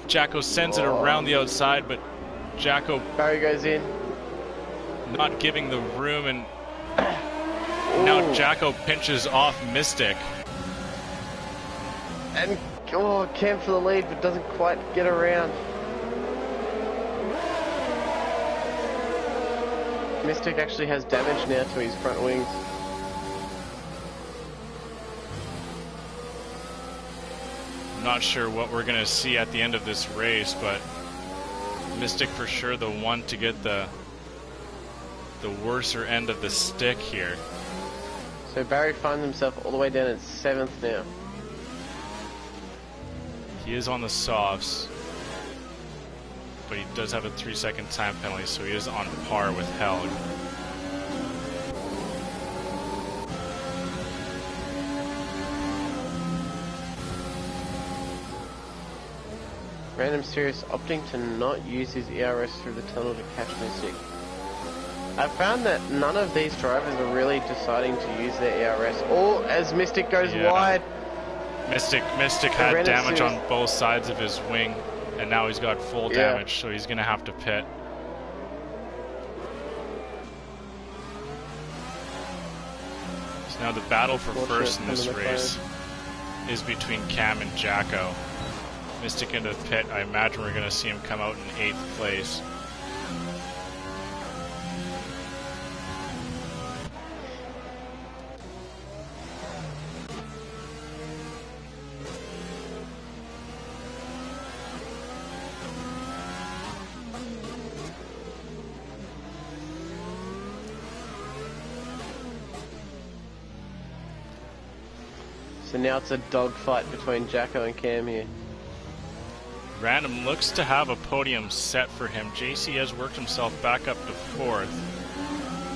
Jacko sends it around the outside, but Jacko... Barry goes in. Not giving the room, and now Jacko pinches off Mystic. And Cam for the lead, but doesn't quite get around. Mystic actually has damage now to his front wings. I'm not sure what we're going to see at the end of this race, but Mystic for sure the one to get the worser end of the stick here. So Barry finds himself all the way down at 7th now. He is on the softs, but he does have a 3-second time penalty, so he is on par with Helg. Random Series opting to not use his ERS through the tunnel to catch Mystic. I found that none of these drivers are really deciding to use their ERS. Or as Mystic goes wide. Mystic had damage on both sides of his wing, and now he's got full damage, so he's going to have to pit. So now the battle for first in this race is between Cam and Jacko. Mystic into the pit. I imagine we're going to see him come out in 8th place. So now it's a dogfight between Jacko and Cam here. Random looks to have a podium set for him. JC has worked himself back up to 4th.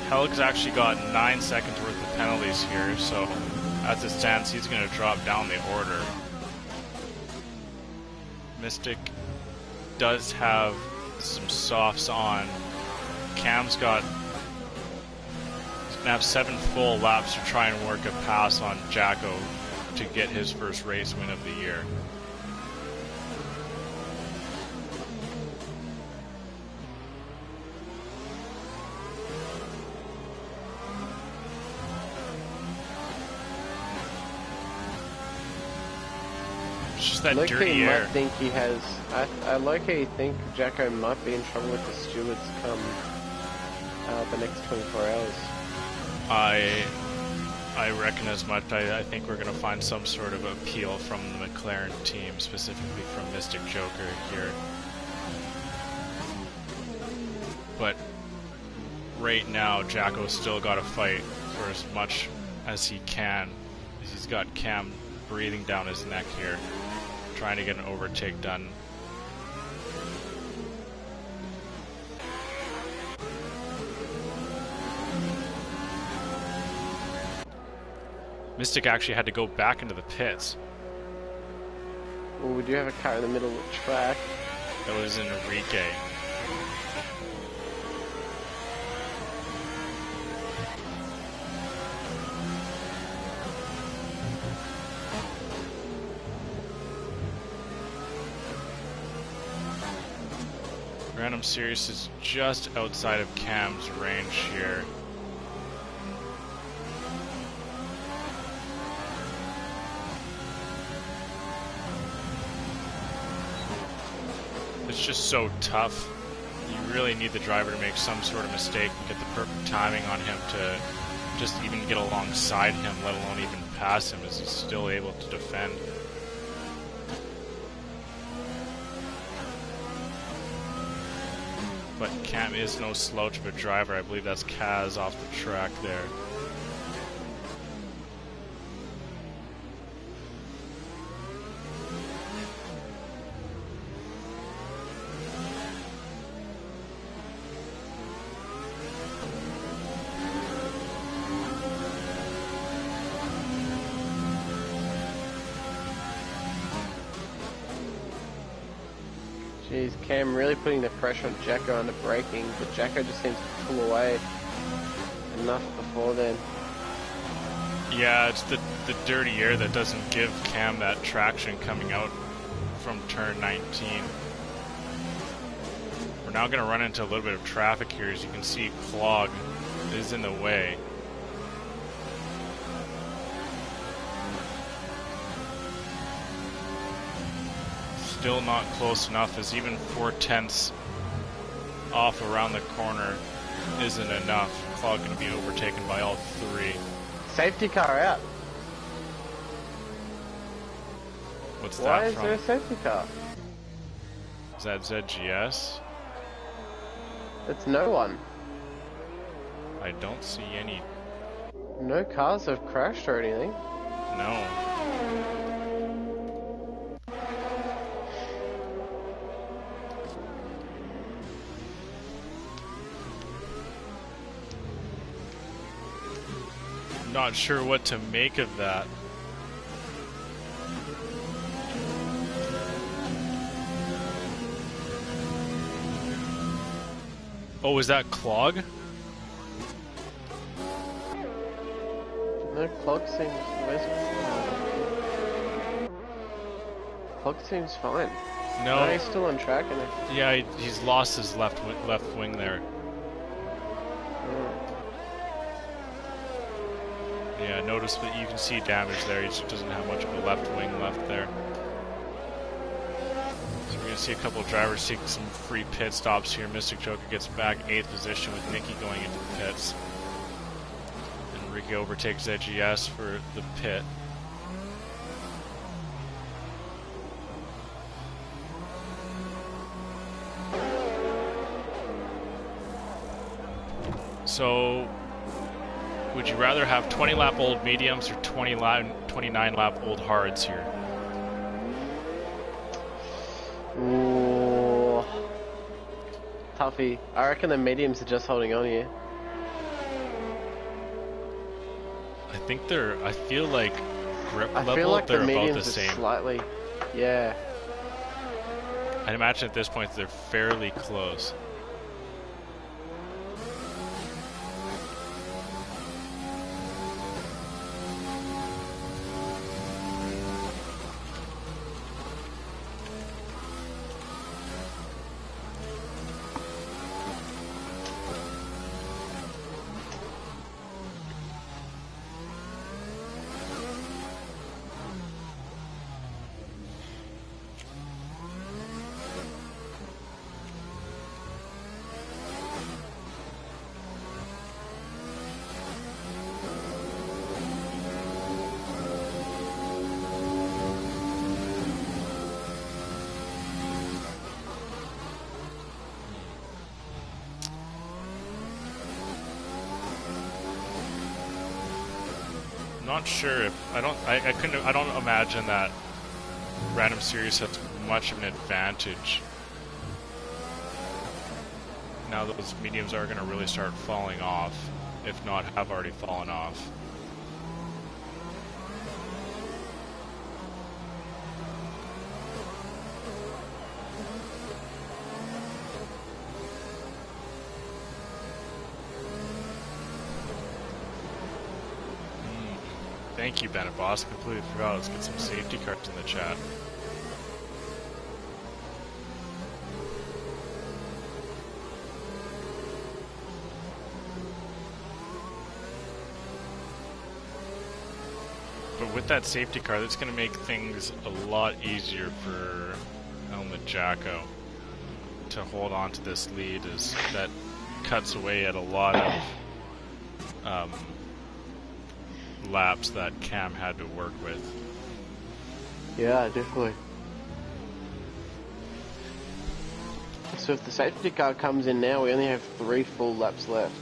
Helg's actually got 9 seconds worth of penalties here, so as it stands, he's going to drop down the order. Mystic does have some softs on. Cam's got... he's going to have 7 full laps to try and work a pass on Jacko to get his first race win of the year. That Low-key dirty air. might think he has... I low-key think Jacko might be in trouble with the stewards come the next 24 hours. I reckon as much. I think we're going to find some sort of appeal from the McLaren team, specifically from Mystic Joker here. But right now, Jacko's still got to fight for as much as he can. He's got Cam breathing down his neck here, trying to get an overtake done. Mystic actually had to go back into the pits. Well, we do have a car in the middle of the track. That was Enrique. Random Sirius is just outside of Cam's range here. It's just so tough. You really need the driver to make some sort of mistake and get the perfect timing on him to just even get alongside him, let alone even pass him, as he's still able to defend. But Cam is no slouch of a driver. I believe that's Kaz off the track there. Jeez, Cam really putting the pressure on Jacko under braking, but Jacko just seems to pull away enough before then. Yeah, it's the dirty air that doesn't give Cam that traction coming out from turn 19. We're now going to run into a little bit of traffic here. As you can see, Clog is in the way. Still not close enough, as even 4/10 off around the corner isn't enough. Clog going to be overtaken by all three. Safety car out. What's Why that is from? there a safety car? Is that ZGS? It's no one. I don't see any. No cars have crashed or anything. No. Not sure what to make of that. Oh, is that Clog? No, Clog seems... Where's Clog seems fine. No. He's still on track, and Yeah, he's lost his left wing there. Yeah, notice that you can see damage there. He just doesn't have much of a left wing left there. So we're going to see a couple of drivers taking some free pit stops here. Mystic Joker gets back 8th position with Nikki going into the pits. And Ricky overtakes ZGS for the pit. So Would you rather have 20 lap old mediums or 29 lap old hards here? Ooh. Toughie. I reckon the mediums are just holding on here. I feel like grip I level, feel like they're the about mediums the same. are slightly, yeah. I'd imagine at this point they're fairly close. Not sure if I don't imagine that Random Series has much of an advantage. Now those mediums are going to really start falling off, if not have already fallen off. Thank you, Bennett Boss. I completely forgot. Let's get some safety cards in the chat. But with that safety car, that's going to make things a lot easier for El Jacko to hold on to this lead, as that cuts away at a lot of laps that Cam had to work with. Yeah, definitely. So if the safety car comes in now, we only have 3 full laps left.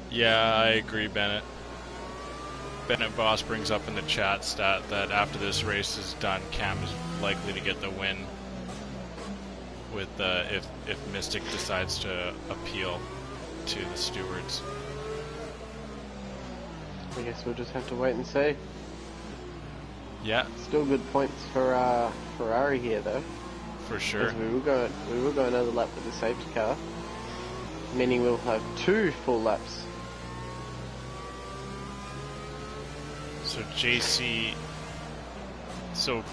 Yeah, I agree, Bennett. Bennett Boss brings up in the chat stat that after this race is done, Cam is likely to get the win with if Mystic decides to appeal to the stewards. I guess we'll just have to wait and see. Yeah, Still good points for Ferrari here, though. for sure. We will go another lap with the safety car, meaning we'll have 2 full laps. So JC, so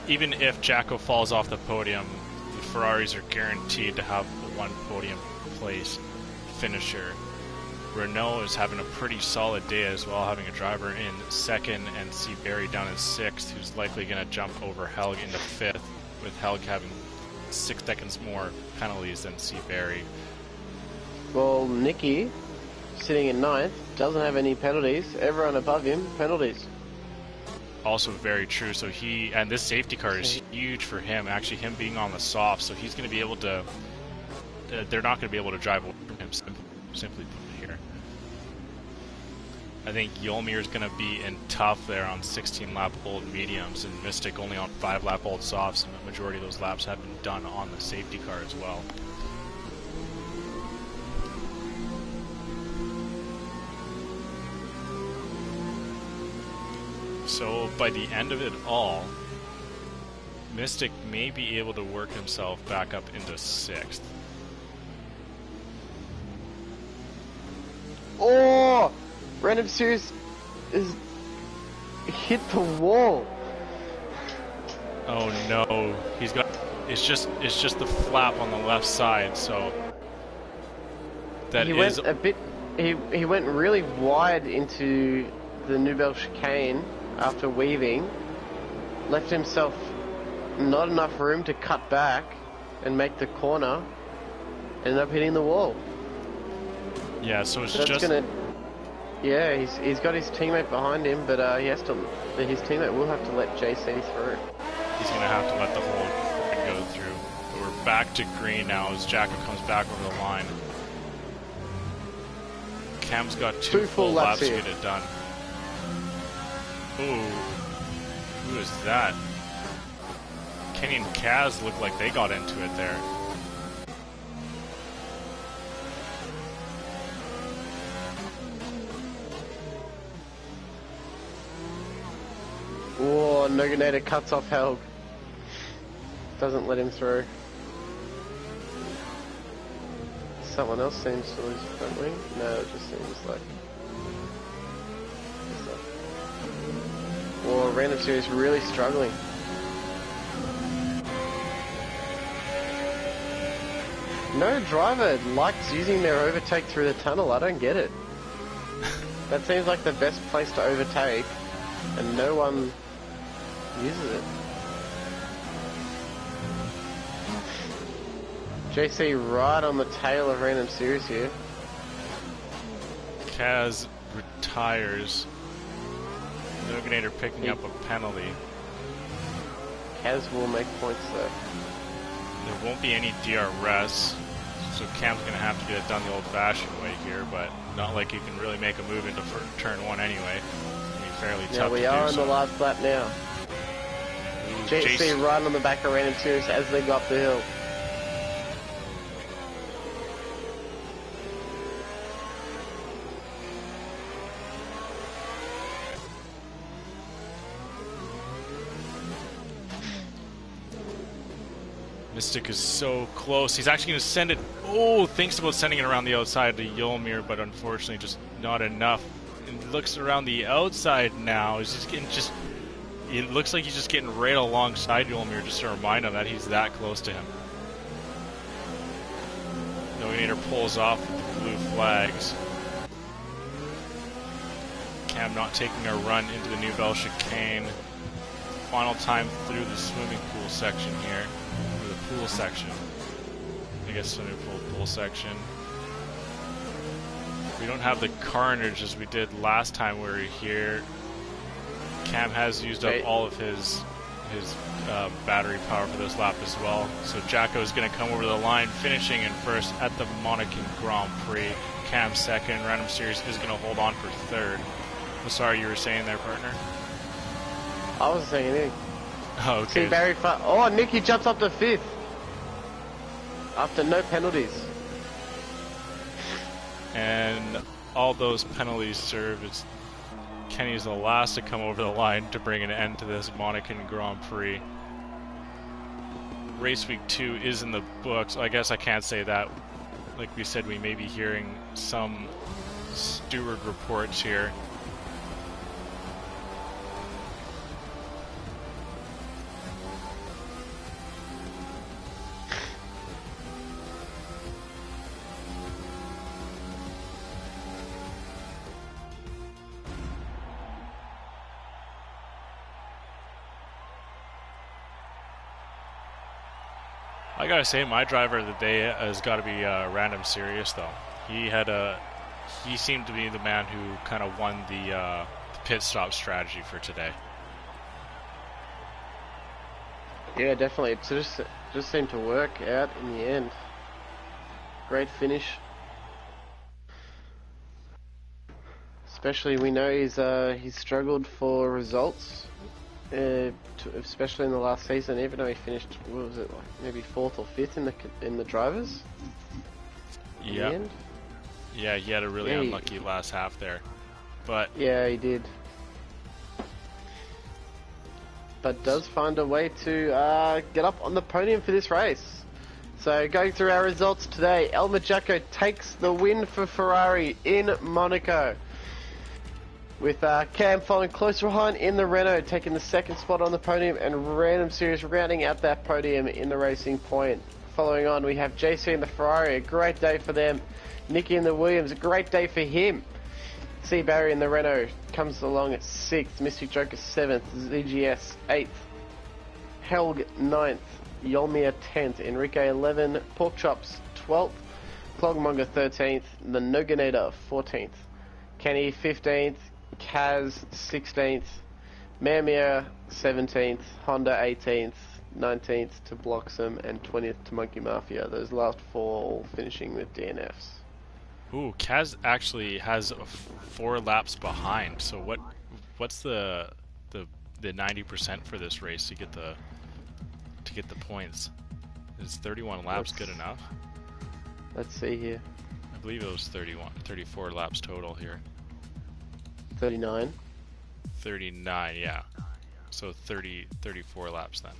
even if Jacko falls off the podium, the Ferraris are guaranteed to have the 1 podium place finisher. Renault is having a pretty solid day as well, having a driver in 2nd and C. Barry down in 6th, who's likely going to jump over Helg into 5th, with Helg having 6 seconds more penalties than C. Barry. Well, Nicky, sitting in 9th, doesn't have any penalties. Everyone above him, penalties. Also very true. So this safety car is huge for him. Actually, him being on the soft, so he's going to be able to. They're not going to be able to drive away from him. Simply put, here. I think Yolmir's going to be in tough there on 16 lap old mediums, and Mystic only on 5 lap old softs, and the majority of those laps have been done on the safety car as well. So by the end of it all, Mystic may be able to work himself back up into 6th. Oh! Random Series is hit the wall. Oh no, he's got. It's just the flap on the left side. So that he is. Went a bit. He went really wide into the Nouvelle chicane after weaving, left himself not enough room to cut back and make the corner. Ended up hitting the wall. Yeah, so it's That's just... gonna... Yeah, he's got his teammate behind him, but he has to... His teammate will have to let JC through. He's going to have to let the whole grid go through. But we're back to green now as Jacko comes back over the line. Cam's got two full laps to get it done. Ooh. Who is that? Kenny and Kaz look like they got into it there. Whoa, Noganator cuts off Helg. Doesn't let him through. Someone else seems to lose front wing. No, it just seems like... Whoa, Random Series really struggling. No driver likes using their overtake through the tunnel. I don't get it. That seems like the best place to overtake, and no one uses it. JC right on the tail of Random Series here. Kaz retires. Noganator picking up a penalty. Kaz will make points though. There won't be any DRS, so Cam's going to have to get it done the old-fashioned way here, but not like you can really make a move into turn one anyway. It's going to be fairly tough to do. Yeah, we are on the last lap now. JC right on the back of Random Series as they go up the hill. Mystic is so close. He's actually going to send it. Oh, thinks about sending it around the outside to Yulmir, but unfortunately just not enough. And looks around the outside now. He's just getting it looks like he's just getting right alongside Yulmir just to remind him that he's that close to him. Noganator pulls off with the blue flags. Cam not taking a run into the New Bell chicane. Final time through the swimming pool section here. Pool section. I guess swimming pool section. We don't have the carnage as we did last time we were here. Cam has used up all of his battery power for this lap as well. So Jacko is going to come over the line, finishing in first at the Monaco Grand Prix. Cam second. Random Series is going to hold on for third. I'm sorry, you were saying there, partner? I wasn't saying anything. Oh, okay. See Barry oh, Nicky jumps up to fifth after no penalties. And all those penalties served. It's Kenny's the last to come over the line to bring an end to this Monaco Grand Prix. Race week 2 is in the books. I guess I can't say that. Like we said, we may be hearing some steward reports here. I gotta say, my driver of the day has got to be Random Serious, though. He seemed to be the man who kind of won the pit stop strategy for today. Yeah, definitely. It just seemed to work out in the end. Great finish. Especially, we know he's struggled for results. Especially in the last season, even though he finished, what was it, like maybe 4th or 5th in the drivers. Yeah. Yeah, he had a really unlucky last half there, but yeah, he did. But does find a way to get up on the podium for this race. So going through our results today, Elmer Jacko takes the win for Ferrari in Monaco. With Cam following close behind in the Renault, taking the 2nd spot on the podium, and Random Series rounding out that podium in the Racing Point. Following on, we have JC in the Ferrari, a great day for them. Nicky in the Williams, a great day for him. C. Barry in the Renault comes along at 6th, Mystic Joker 7th, ZGS 8th. Helg 9th, Yolmir 10th, Enrique 11, Pork Chops 12th, Clogmonger 13th, The Noganator 14th, Kenny 15th, Kaz 16th, Mamir 17th, Honda 18th, 19th to Bloxham, and 20th to Monkey Mafia. Those last four all finishing with DNFs. Ooh, Kaz actually has 4 laps behind. So what's the 90% for this race to get the points? Is 31 laps good enough? Let's see here. I believe it was 34 laps total here. 39. 39, yeah. So 34 laps then.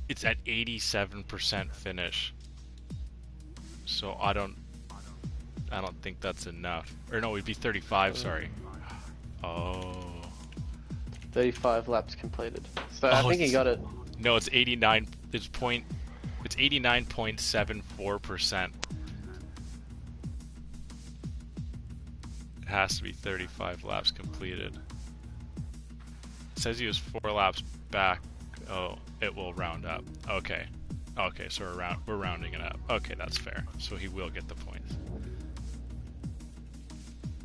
It's at 87% finish. So I don't think that's enough. Or no, it'd be 35, sorry. Oh. 35 laps completed. So I think he got it. No, it's 89. It's 89.74%. It has to be 35 laps completed. It says he was 4 laps back. Oh, it will round up. Okay. Okay, so we're rounding it up. Okay, that's fair. So he will get the points.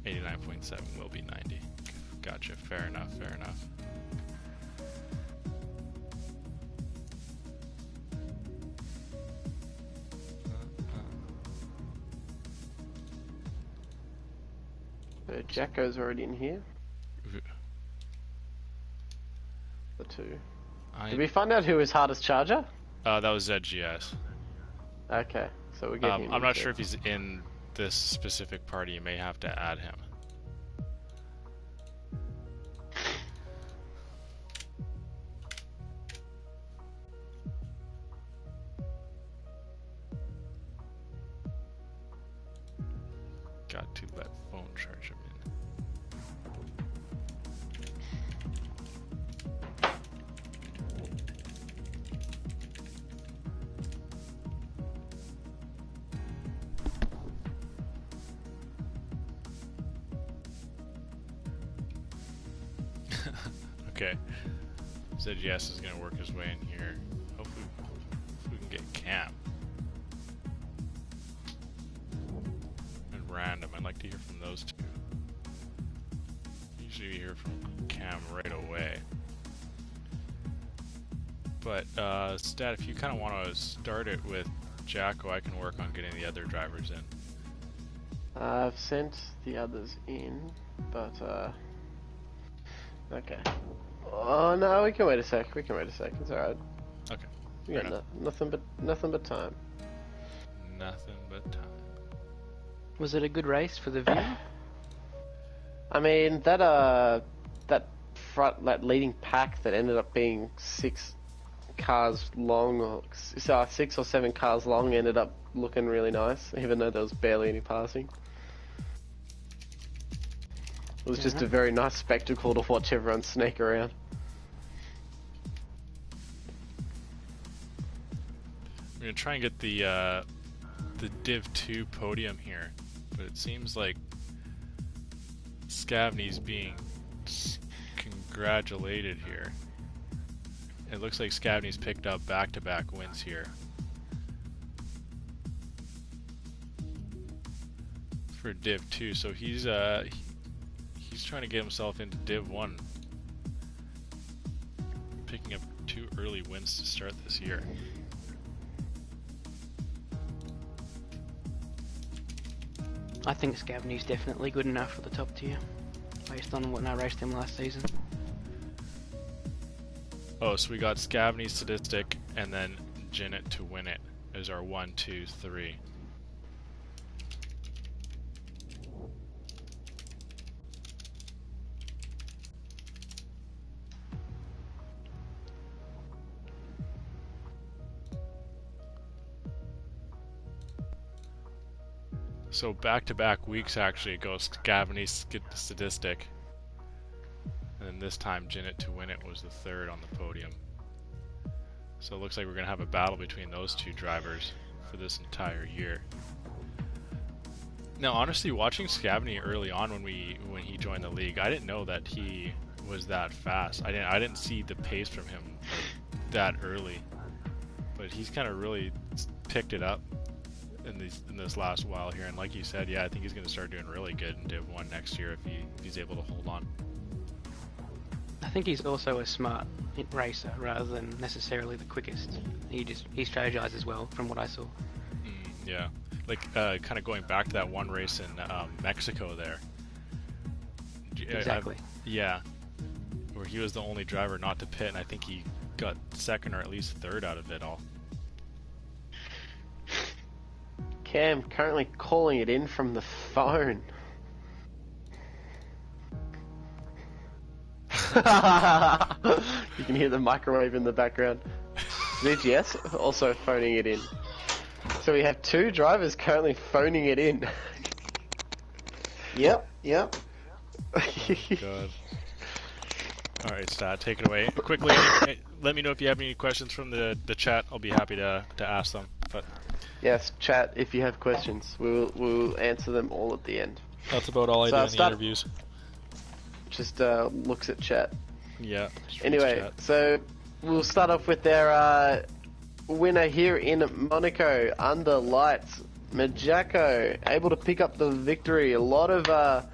89.7 will be 90. Gotcha. Fair enough. Fair enough. Jacko's already in here. The 2. Did we find out who was hardest charger? That was ZGS. Okay, so we're getting him. I'm not sure if he's in this specific party. You may have to add him. Got to let phone charge him in. Okay. ZGS is going to work his way in here. Hopefully we can get Cam. And Random. I'd like to hear from those two. Usually we hear from Cam right away. But, Stat, if you kind of want to start it with Jacko, I can work on getting the other drivers in. I've sent the others in, but, okay. Oh no, we can wait a sec. It's alright. Okay. We got nothing but time. Nothing but time. Was it a good race for the view? I mean, that leading pack that ended up being 6 cars long, or 6 or 7 cars long, ended up looking really nice, even though there was barely any passing. It was just a very nice spectacle to watch everyone snake around. I'm gonna try and get the Div 2 podium here, but it seems like Scavney's being congratulated here. It looks like Scavney's picked up back-to-back wins here. For Div 2, so he's trying to get himself into Div 1. Picking up 2 early wins to start this year. I think Scavney's definitely good enough for the top tier, based on when I raced him last season. Oh, so we got Scavney, Sadistic, and then Jinnit to win it as our 1, 2, 3. So back-to-back weeks actually it goes Scavney, Sadistic, and then this time Jinnit to win it was the 3rd on the podium. So it looks like we're going to have a battle between those 2 drivers for this entire year. No, honestly, watching Scavney early on when he joined the league, I didn't know that he was that fast. I didn't see the pace from him that early, but he's kind of really picked it up in this last while here. And like you said, yeah, I think he's going to start doing really good in Div 1 next year if he's able to hold on. I think he's also a smart racer rather than necessarily the quickest. He strategizes well from what I saw. Yeah, like kind of going back to that one race in Mexico there. Exactly. Yeah, where he was the only driver not to pit, and I think he got second or at least third out of it all. Cam currently calling it in from the phone. You can hear the microwave in the background. ZGS also phoning it in. So we have two drivers currently phoning it in. Yep. Oh, God. All right, Stat, take it away. Quickly, let me know if you have any questions from the chat. I'll be happy to ask them. But Yes, chat, if you have questions, we'll answer them all at the end. that's about all I do in the interviews. Just looks at chat. Yeah. Anyway, chat. so we'll start off with their winner here in Monaco under lights. Majako able to pick up the victory. A lot of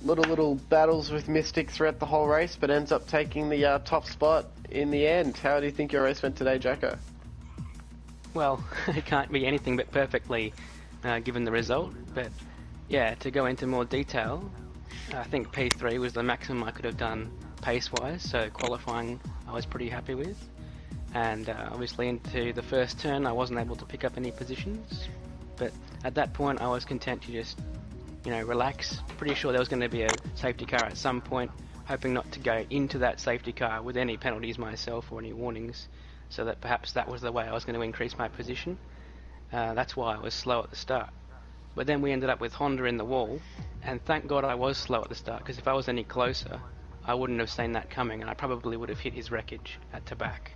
little battles with Mystic throughout the whole race, but ends up taking the top spot in the end. How do you think your race went today, Jacko? Well, it can't be anything but perfectly given the result. But yeah, to go into more detail, I think P3 was the maximum I could have done pace-wise, so qualifying I was pretty happy with. And obviously into the first turn I wasn't able to pick up any positions, but at that point I was content to just, relax. Pretty sure there was going to be a safety car at some point, hoping not to go into that safety car with any penalties myself or any warnings, so that perhaps that was the way I was going to increase my position. That's why I was slow at the start. But then we ended up with Honda in the wall, and thank God I was slow at the start, because if I was any closer, I wouldn't have seen that coming, and I probably would have hit his wreckage at Tabac.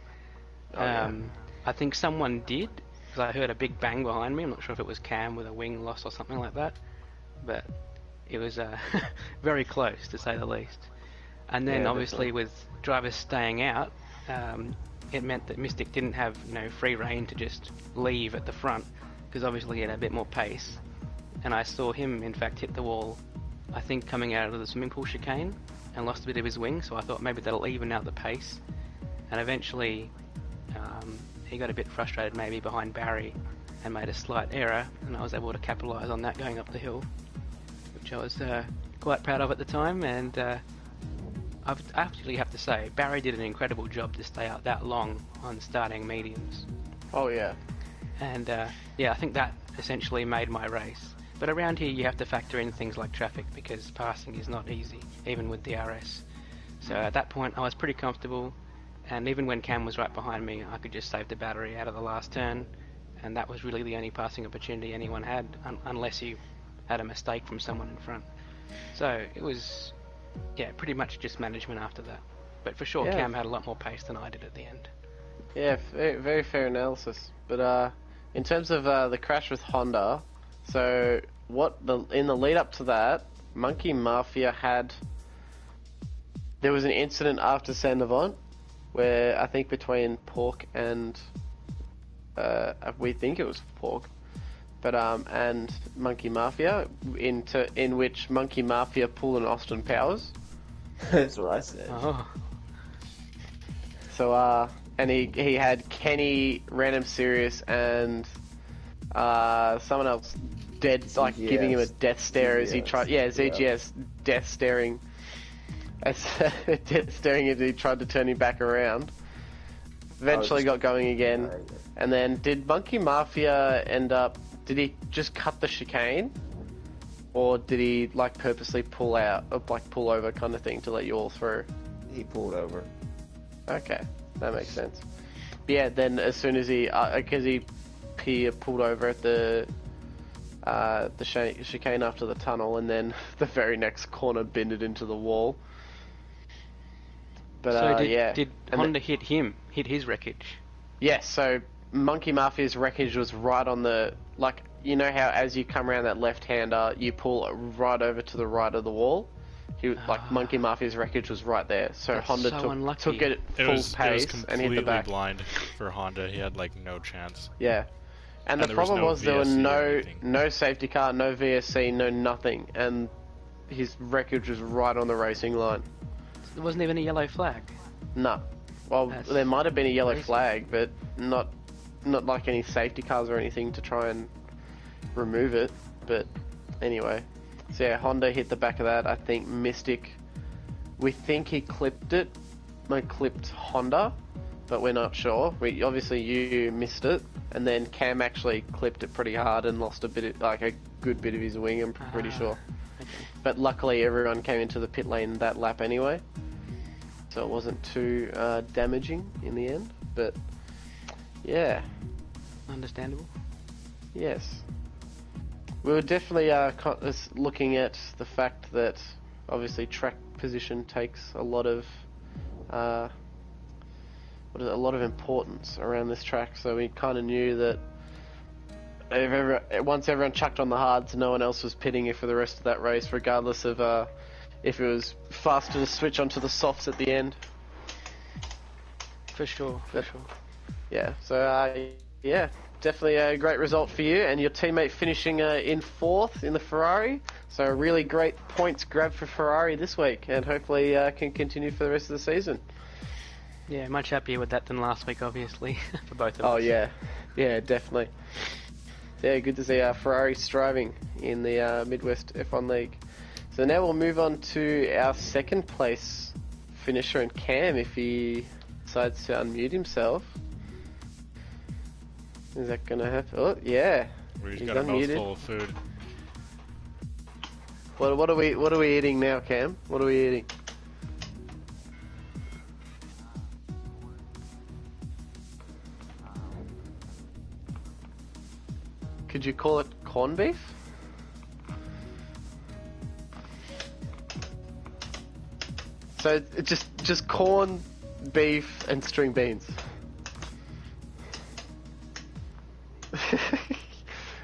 I think someone did, because I heard a big bang behind me. I'm not sure if it was Cam with a wing loss or something like that, but it was very close, to say the least. And then obviously with drivers staying out, it meant that Mystic didn't have free reign to just leave at the front, because obviously he had a bit more pace. And I saw him in fact hit the wall, I think coming out of the swimming pool chicane, and lost a bit of his wing, so I thought maybe that'll even out the pace. And eventually he got a bit frustrated maybe behind Barry and made a slight error, and I was able to capitalise on that going up the hill, which I was quite proud of at the time. And I actually have to say, Barry did an incredible job to stay out that long on starting mediums. Oh yeah. And I think that essentially made my race. But around here you have to factor in things like traffic, because passing is not easy, even with DRS. So at that point I was pretty comfortable, and even when Cam was right behind me, I could just save the battery out of the last turn, and that was really the only passing opportunity anyone had, unless you had a mistake from someone in front. So it was, pretty much just management after that. But for sure, Cam had a lot more pace than I did at the end. Yeah, very, very fair analysis. But in terms of the crash with Honda, so in the lead up to that, Monkey Mafia there was an incident after Saint-Avant where I think between Pork and we think it was Pork, but and Monkey Mafia, in which Monkey Mafia pulled an Austin Powers. That's what I said. Oh. So and he had Kenny, Random Serious, and someone else dead, like ZGS. giving him a death stare as he tried. Yeah, ZGS death staring. Death staring as he tried to turn him back around. Eventually got going again, and then did Monkey Mafia end up? Did he just cut the chicane, or did he purposely pull out, or pull over kind of thing to let you all through? He pulled over. Okay, that makes sense. But yeah, then as soon as he pulled over at the chicane after the tunnel, and then the very next corner bended into the wall. But so did Honda hit his wreckage? Yes, so Monkey Mafia's wreckage was right on the, like, you know how as you come around that left-hander, you pull right over to the right of the wall? Monkey Mafia's wreckage was right there, so That's Honda so took unlucky. it full It was pace and hit the completely back. blind for Honda. He had like no chance. Yeah. And the there was problem no was there were VSC or no anything. safety car, no VSC, no nothing, and his wreckage was right on the racing line. There wasn't even a yellow flag. No. Well, That's there might have been a yellow crazy. flag, but not like any safety cars or anything to try and remove it. But anyway, so yeah, Honda hit the back of that. I think Mystic, we think he clipped it, clipped Honda, but we're not sure. Obviously you missed it, and then Cam actually clipped it pretty hard and lost a good bit of his wing. I'm pretty sure. Okay. But luckily everyone came into the pit lane that lap anyway, so it wasn't too damaging in the end. But yeah, Understandable. yes, we were definitely looking at the fact that obviously track position takes a lot of importance around this track. So we kind of knew that once everyone chucked on the hards, no one else was pitting for the rest of that race, regardless of if it was faster to switch onto the softs at the end. For sure. Yeah, so yeah, definitely a great result for you and your teammate finishing in 4th in the Ferrari. So a really great points grab for Ferrari this week, and hopefully can continue for the rest of the season. Yeah, much happier with that than last week, obviously, for both of us. Oh yeah, definitely. Yeah, good to see Ferrari striving in the Midwest F1 League. So now we'll move on to our second place finisher, and Cam, if he decides to unmute himself. Is that gonna happen? Oh yeah, Where he's he's got a unmuted. mouthful of food. What are we eating now, Cam? What are we eating? Could you call it corned beef? So it's just corn, beef, and string beans.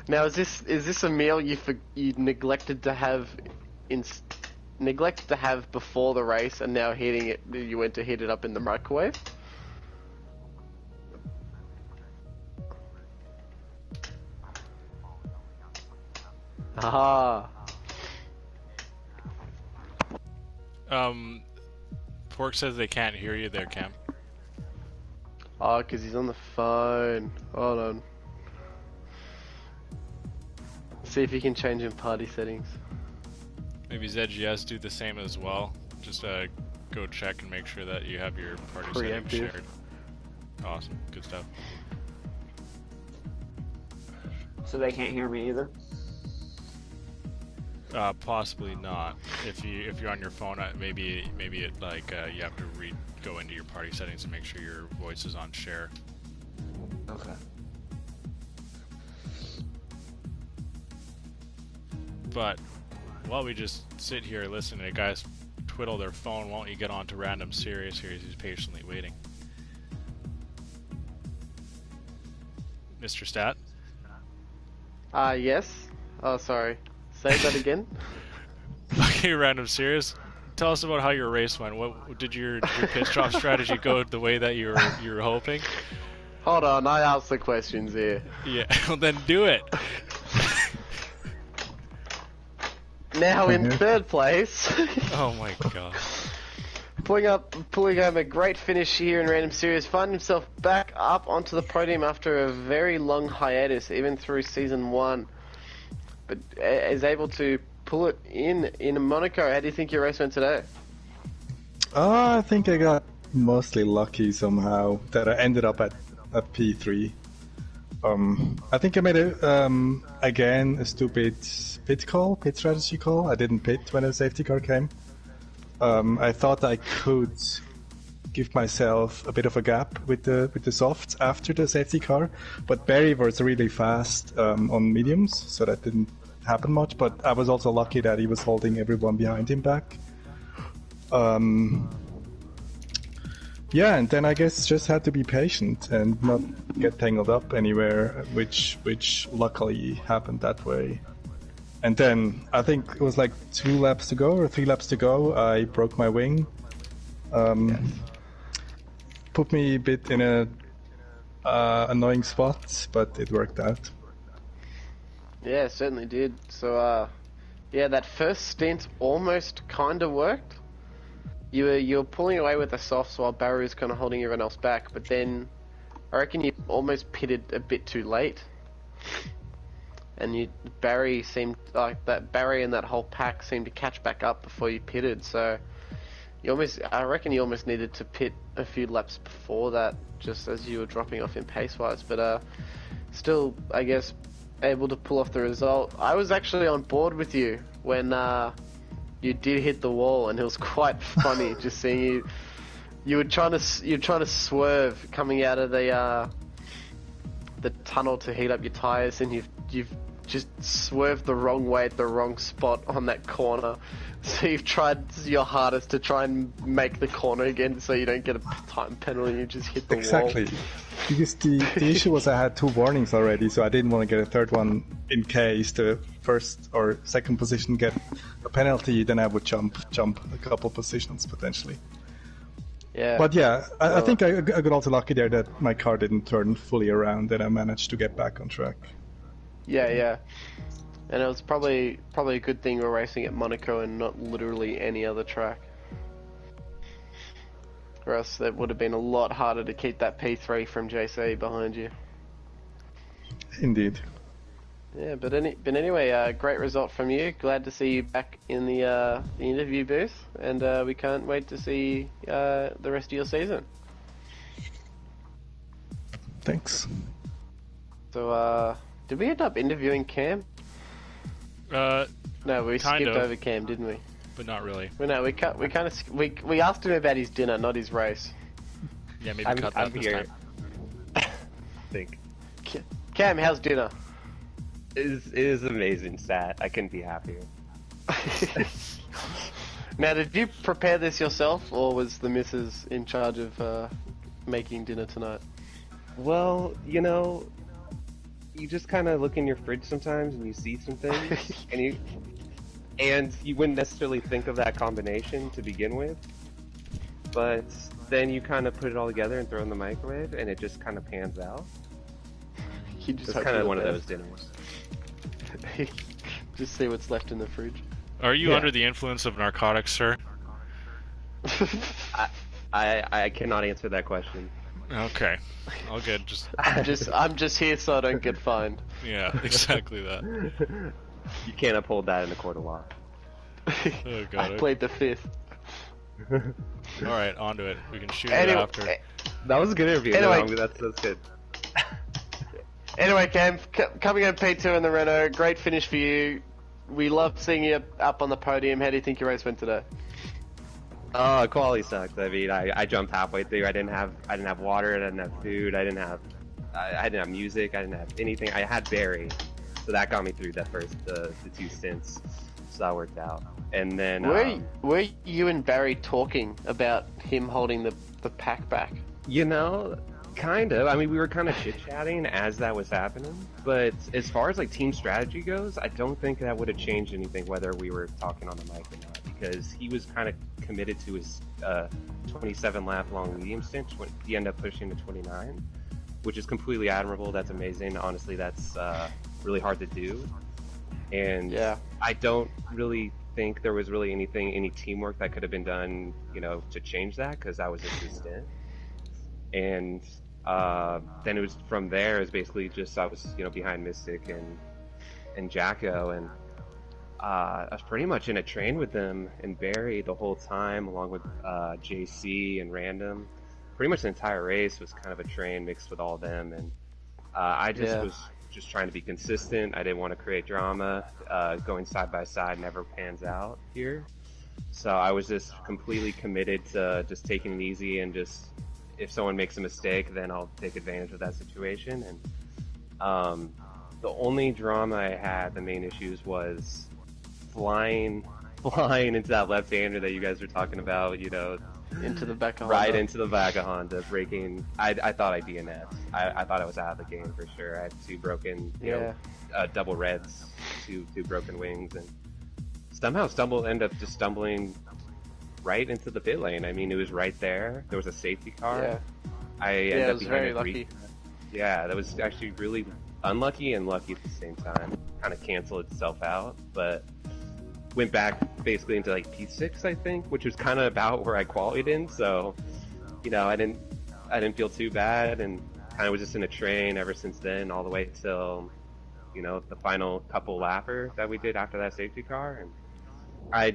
Now, is this a meal you neglected to have before the race, and now you went to heat it up in the microwave? Aha. Pork says they can't hear you there, Cam. Oh, because he's on the phone. Hold on. See if you can change in party settings. Maybe ZGS do the same as well. Just go check and make sure that you have your party settings Preemptive. shared. Awesome, good stuff. So they can't hear me either? Possibly not. If you're on your phone, maybe it you have to go into your party settings and make sure your voice is on share. Okay. But while we just sit here listening to guys twiddle their phone, won't you get on to Random Serious here? He's patiently waiting. Mr. Stat? Yes. Oh, sorry. Say that again. Okay, Random Serious. Tell us about how your race went. What did your pit stop strategy go the way that you were hoping? Hold on, I asked the questions here. Yeah, well then do it. Now in third place, Oh my god. pulling home a great finish here in Random Series, find himself back up onto the podium after a very long hiatus, even through season 1, but is able to pull it in Monaco. How do you think your race went today? I think I got mostly lucky somehow that I ended up at P3. I think I made again a stupid pit strategy call. I didn't pit when a safety car came. I thought I could give myself a bit of a gap with the softs after the safety car, but Barry was really fast on mediums, so that didn't happen much. But I was also lucky that he was holding everyone behind him back. Yeah, and then I guess just had to be patient and not get tangled up anywhere, which luckily happened that way. And then I think it was like 2 laps to go or 3 laps to go. I broke my wing. Put me a bit in a annoying spot, but it worked out. Yeah, it certainly did. So, yeah, that first stint almost kind of worked. You were pulling away with the softs while Barry was kind of holding everyone else back, but then I reckon you almost pitted a bit too late. And Barry seemed like that. Barry and that whole pack seemed to catch back up before you pitted. So I reckon you almost needed to pit a few laps before that, just as you were dropping off in pace wise. But still, I guess able to pull off the result. I was actually on board with you when you did hit the wall, and it was quite funny just seeing you. You were trying to swerve coming out of the tunnel to heat up your tires, and you've just swerved the wrong way at the wrong spot on that corner. So you've tried your hardest to try and make the corner again, so you don't get a time penalty. You just hit the wall. Exactly. Because the issue was I had 2 warnings already, so I didn't want to get a third one in case the first or second position get a penalty. Then I would jump a couple positions potentially. Yeah. But yeah, I think I got also lucky there that my car didn't turn fully around, and I managed to get back on track. Yeah. And it was probably a good thing we're racing at Monaco and not literally any other track. Or else it would have been a lot harder to keep that P3 from JC behind you. Indeed. Yeah, but anyway, great result from you. Glad to see you back in the interview booth, and we can't wait to see the rest of your season. Thanks. So, did we end up interviewing Cam? No, we skipped over Cam, didn't we? But not really. Well, no, we asked him about his dinner, not his race. Yeah, maybe cut that this time. I think. Cam, how's dinner? It is amazing, Sat. I couldn't be happier. Now, did you prepare this yourself, or was the missus in charge of making dinner tonight? Well, you know, you just kind of look in your fridge sometimes and you see some things, and you wouldn't necessarily think of that combination to begin with, but then you kind of put it all together and throw it in the microwave, and it just kind of pans out. It's kind of one of those dinners. Just see what's left in the fridge. Are you under the influence of narcotics, sir? I cannot answer that question. Okay, all good. I'm just here so I don't get fined. Yeah, exactly that. You can't uphold that in a court of law. Oh, God. I played the fifth. All right, on to it. We can shoot it after. That was a good interview. Anyway, no, that's good. Anyway, Cam, coming in P2 in the Renault, great finish for you. We love seeing you up on the podium. How do you think your race went today? Quality sucked. I mean, I jumped halfway through. I didn't have water. I didn't have food. I didn't have music. I didn't have anything. I had Barry, so that got me through the 2 stints. So that worked out. And then were you and Barry talking about him holding the pack back? You know, kind of. I mean, we were kind of chit-chatting as that was happening. But as far as like team strategy goes, I don't think that would have changed anything whether we were talking on the mic or not, because he was kind of committed to his 27 lap long medium stint. He ended up pushing to 29, which is completely admirable. That's amazing. Honestly, that's really hard to do. And yeah, I don't really think there was really any teamwork that could have been done, you know, to change that, because that was just his stint. And then it was from there. It was basically just I was, you know, behind Mystic and Jacko, and I was pretty much in a train with them and Barry the whole time, along with JC and Random. Pretty much the entire race was kind of a train mixed with all of them, and I just was just trying to be consistent. I didn't want to create drama. Going side by side never pans out here, so I was just completely committed to just taking it easy, and just if someone makes a mistake, then I'll take advantage of that situation. And the only drama I had, the main issues, was flying flying into that left-hander that you guys were talking about, you know, Into the back of right Honda. into the back of Honda, breaking. I thought I DNF'd. I thought I was out of the game for sure. I had two broken, double reds, two broken wings, and somehow ended up just stumbling right into the pit lane. I mean, it was right there. There was a safety car. Yeah. I ended it up was behind very a lucky. Yeah, that was actually really unlucky and lucky at the same time. Kind of canceled itself out, but went back basically into like P6, I think, which was kind of about where I qualified in. So, you know, I didn't feel too bad, and kind of was just in a train ever since then, all the way till, you know, the final couple lapper that we did after that safety car. And I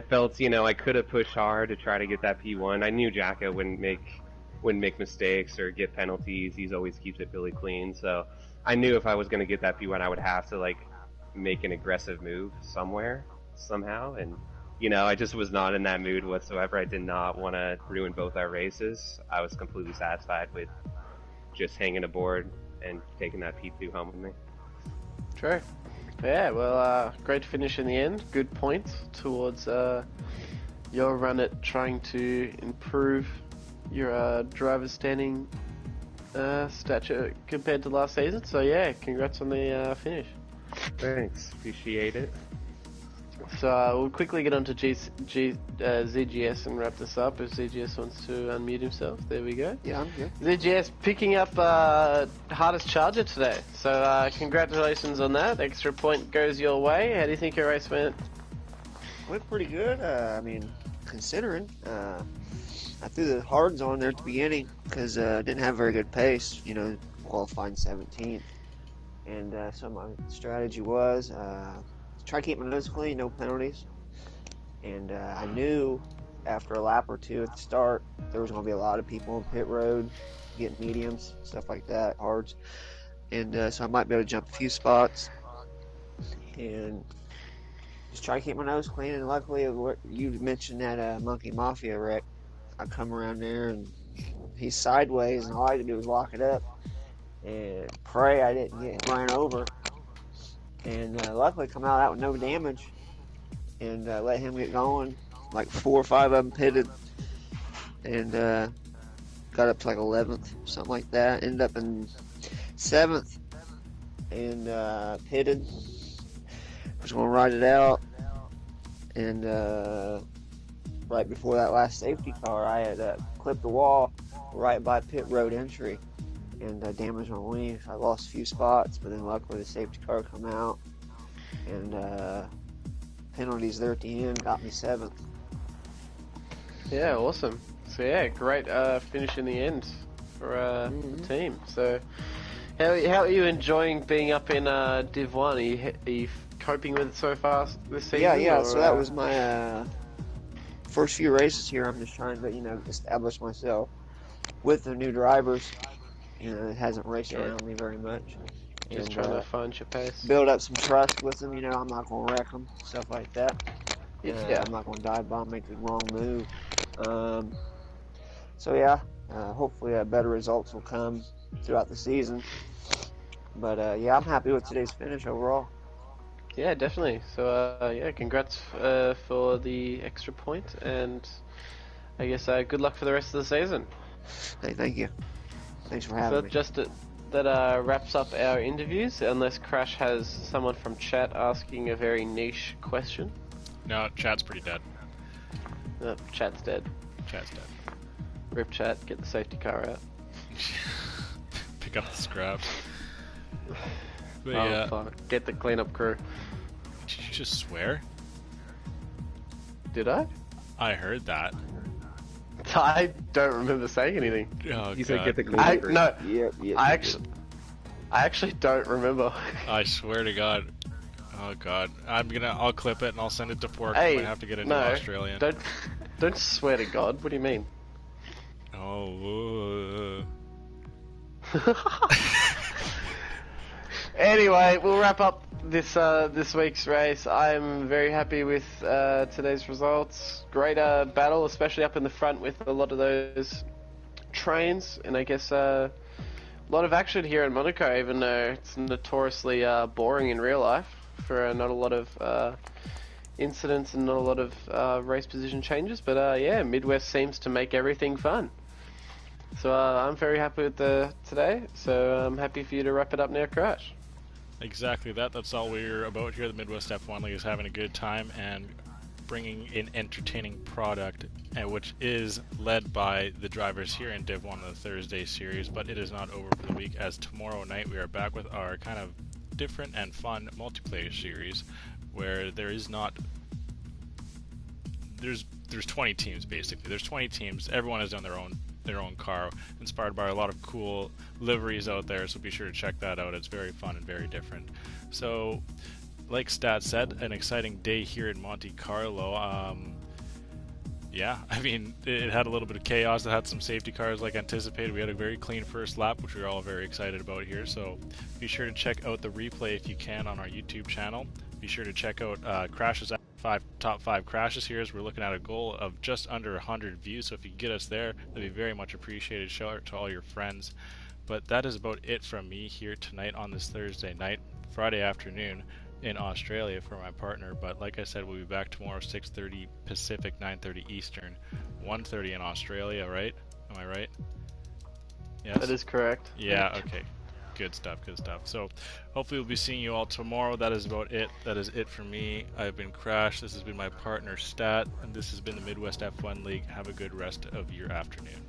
felt, you know, I could have pushed hard to try to get that P1. I knew Jacko wouldn't make mistakes or get penalties. He's always keeps it really clean. So I knew if I was going to get that P1, I would have to like make an aggressive move somewhere, somehow. And, you know, I just was not in that mood whatsoever. I did not want to ruin both our races. I was completely satisfied with just hanging aboard and taking that P2 home with me. True. Yeah, well, great finish in the end. Good points towards your run at trying to improve your driver's standing stature compared to last season. So yeah, congrats on the finish. Thanks, appreciate it. So we'll quickly get on to ZGS and wrap this up if ZGS wants to unmute himself. There we go. Yeah, I'm good. ZGS picking up hardest charger today. So congratulations on that. Extra point goes your way. How do you think your race went? Went pretty good. I mean, considering I threw the hards on there at the beginning because I didn't have very good pace. You know, qualifying 17th. And so my strategy was try to keep my nose clean, no penalties. And I knew after a lap or two at the start, there was going to be a lot of people on pit road, getting mediums, stuff like that, hards. And so I might be able to jump a few spots and just try to keep my nose clean. And luckily, you mentioned that Monkey Mafia wreck. I come around there and he's sideways, and all I had to do was lock it up and pray I didn't get ran over. And luckily come out of that with no damage and let him get going. Like 4 or 5 of them pitted and got up to like 11th, something like that. Ended up in 7th and pitted. Was going to ride it out. And right before that last safety car, I had clipped the wall right by pit road entry and damaged my wings. I lost a few spots, but then luckily the safety car come out and penalties there at the end got me 7th. Yeah, awesome. So yeah, great finish in the end for the team. So how are you enjoying being up in Div 1? Are you coping with it so far this season? Yeah. Or, so that was my first few races here. I'm just trying to, you know, establish myself with the new drivers. You know, it hasn't raced around me very much. Just And, trying to find your pace. build up some trust with them. You know, I'm not going to wreck them, stuff like that. Yeah. I'm not going to dive bomb, make the wrong move. So yeah, hopefully better results will come throughout the season. But yeah, I'm happy with today's finish overall. Yeah, definitely. So yeah, congrats for the extra point, and I guess good luck for the rest of the season. Hey, thank you. Thanks for So having me. that wraps up our interviews, unless Crash has someone from chat asking a very niche question. No, chat's pretty dead. No, chat's dead. Chat's dead. Rip chat, get the safety car out. Pick up the scraps. But Oh yeah, fuck, get the cleanup crew. did you just swear? Did I? I heard that. I don't remember saying anything. Oh, You said God. get the clean. No, Yeah. I actually don't remember. I swear to God. Oh God, I'll clip it and I'll send it to Pork. Hey, I have to get a new no, Australian. don't swear to God. What do you mean? Oh. Anyway, we'll wrap up this week's race. I'm very happy with today's results. Great battle, especially up in the front with a lot of those trains, and I guess a lot of action here in Monaco, even though it's notoriously boring in real life for not a lot of incidents and not a lot of race position changes. But yeah, Midwest seems to make everything fun. So I'm very happy with today. So I'm happy for you to wrap it up now, Crash. Exactly that. That's all we're about here. The Midwest F1 League is having a good time and bringing an entertaining product, which is led by the drivers here in Div 1 of the Thursday series. But it is not over for the week, as tomorrow night we are back with our kind of different and fun multiplayer series, where there is not there's 20 teams basically. There's 20 teams. Everyone has done their own car, inspired by a lot of cool liveries out there, so be sure to check that out. It's very fun and very different. So, like Stat said, an exciting day here in Monte Carlo. Yeah, I mean, it had a little bit of chaos. It had some safety cars like anticipated. We had a very clean first lap, which we're all very excited about here. So be sure to check out the replay if you can on our YouTube channel. Be sure to check out Crashes top 5 crashes here, as we're looking at a goal of just under 100 views. So if you can get us there, that'd be very much appreciated. Show it to all your friends. But that is about it from me here tonight on this Thursday night, Friday afternoon in Australia for my partner. But like I said, we'll be back tomorrow 6:30 Pacific, 9:30 Eastern, 1:30 in Australia, right? Am I right? Yes. That is correct. Yeah, okay. Good stuff, good stuff. So hopefully we'll be seeing you all tomorrow. That is about it. That is it for me. I've been Crash. This has been my partner Stat, and this has been the Midwest F1 League. Have a good rest of your afternoon.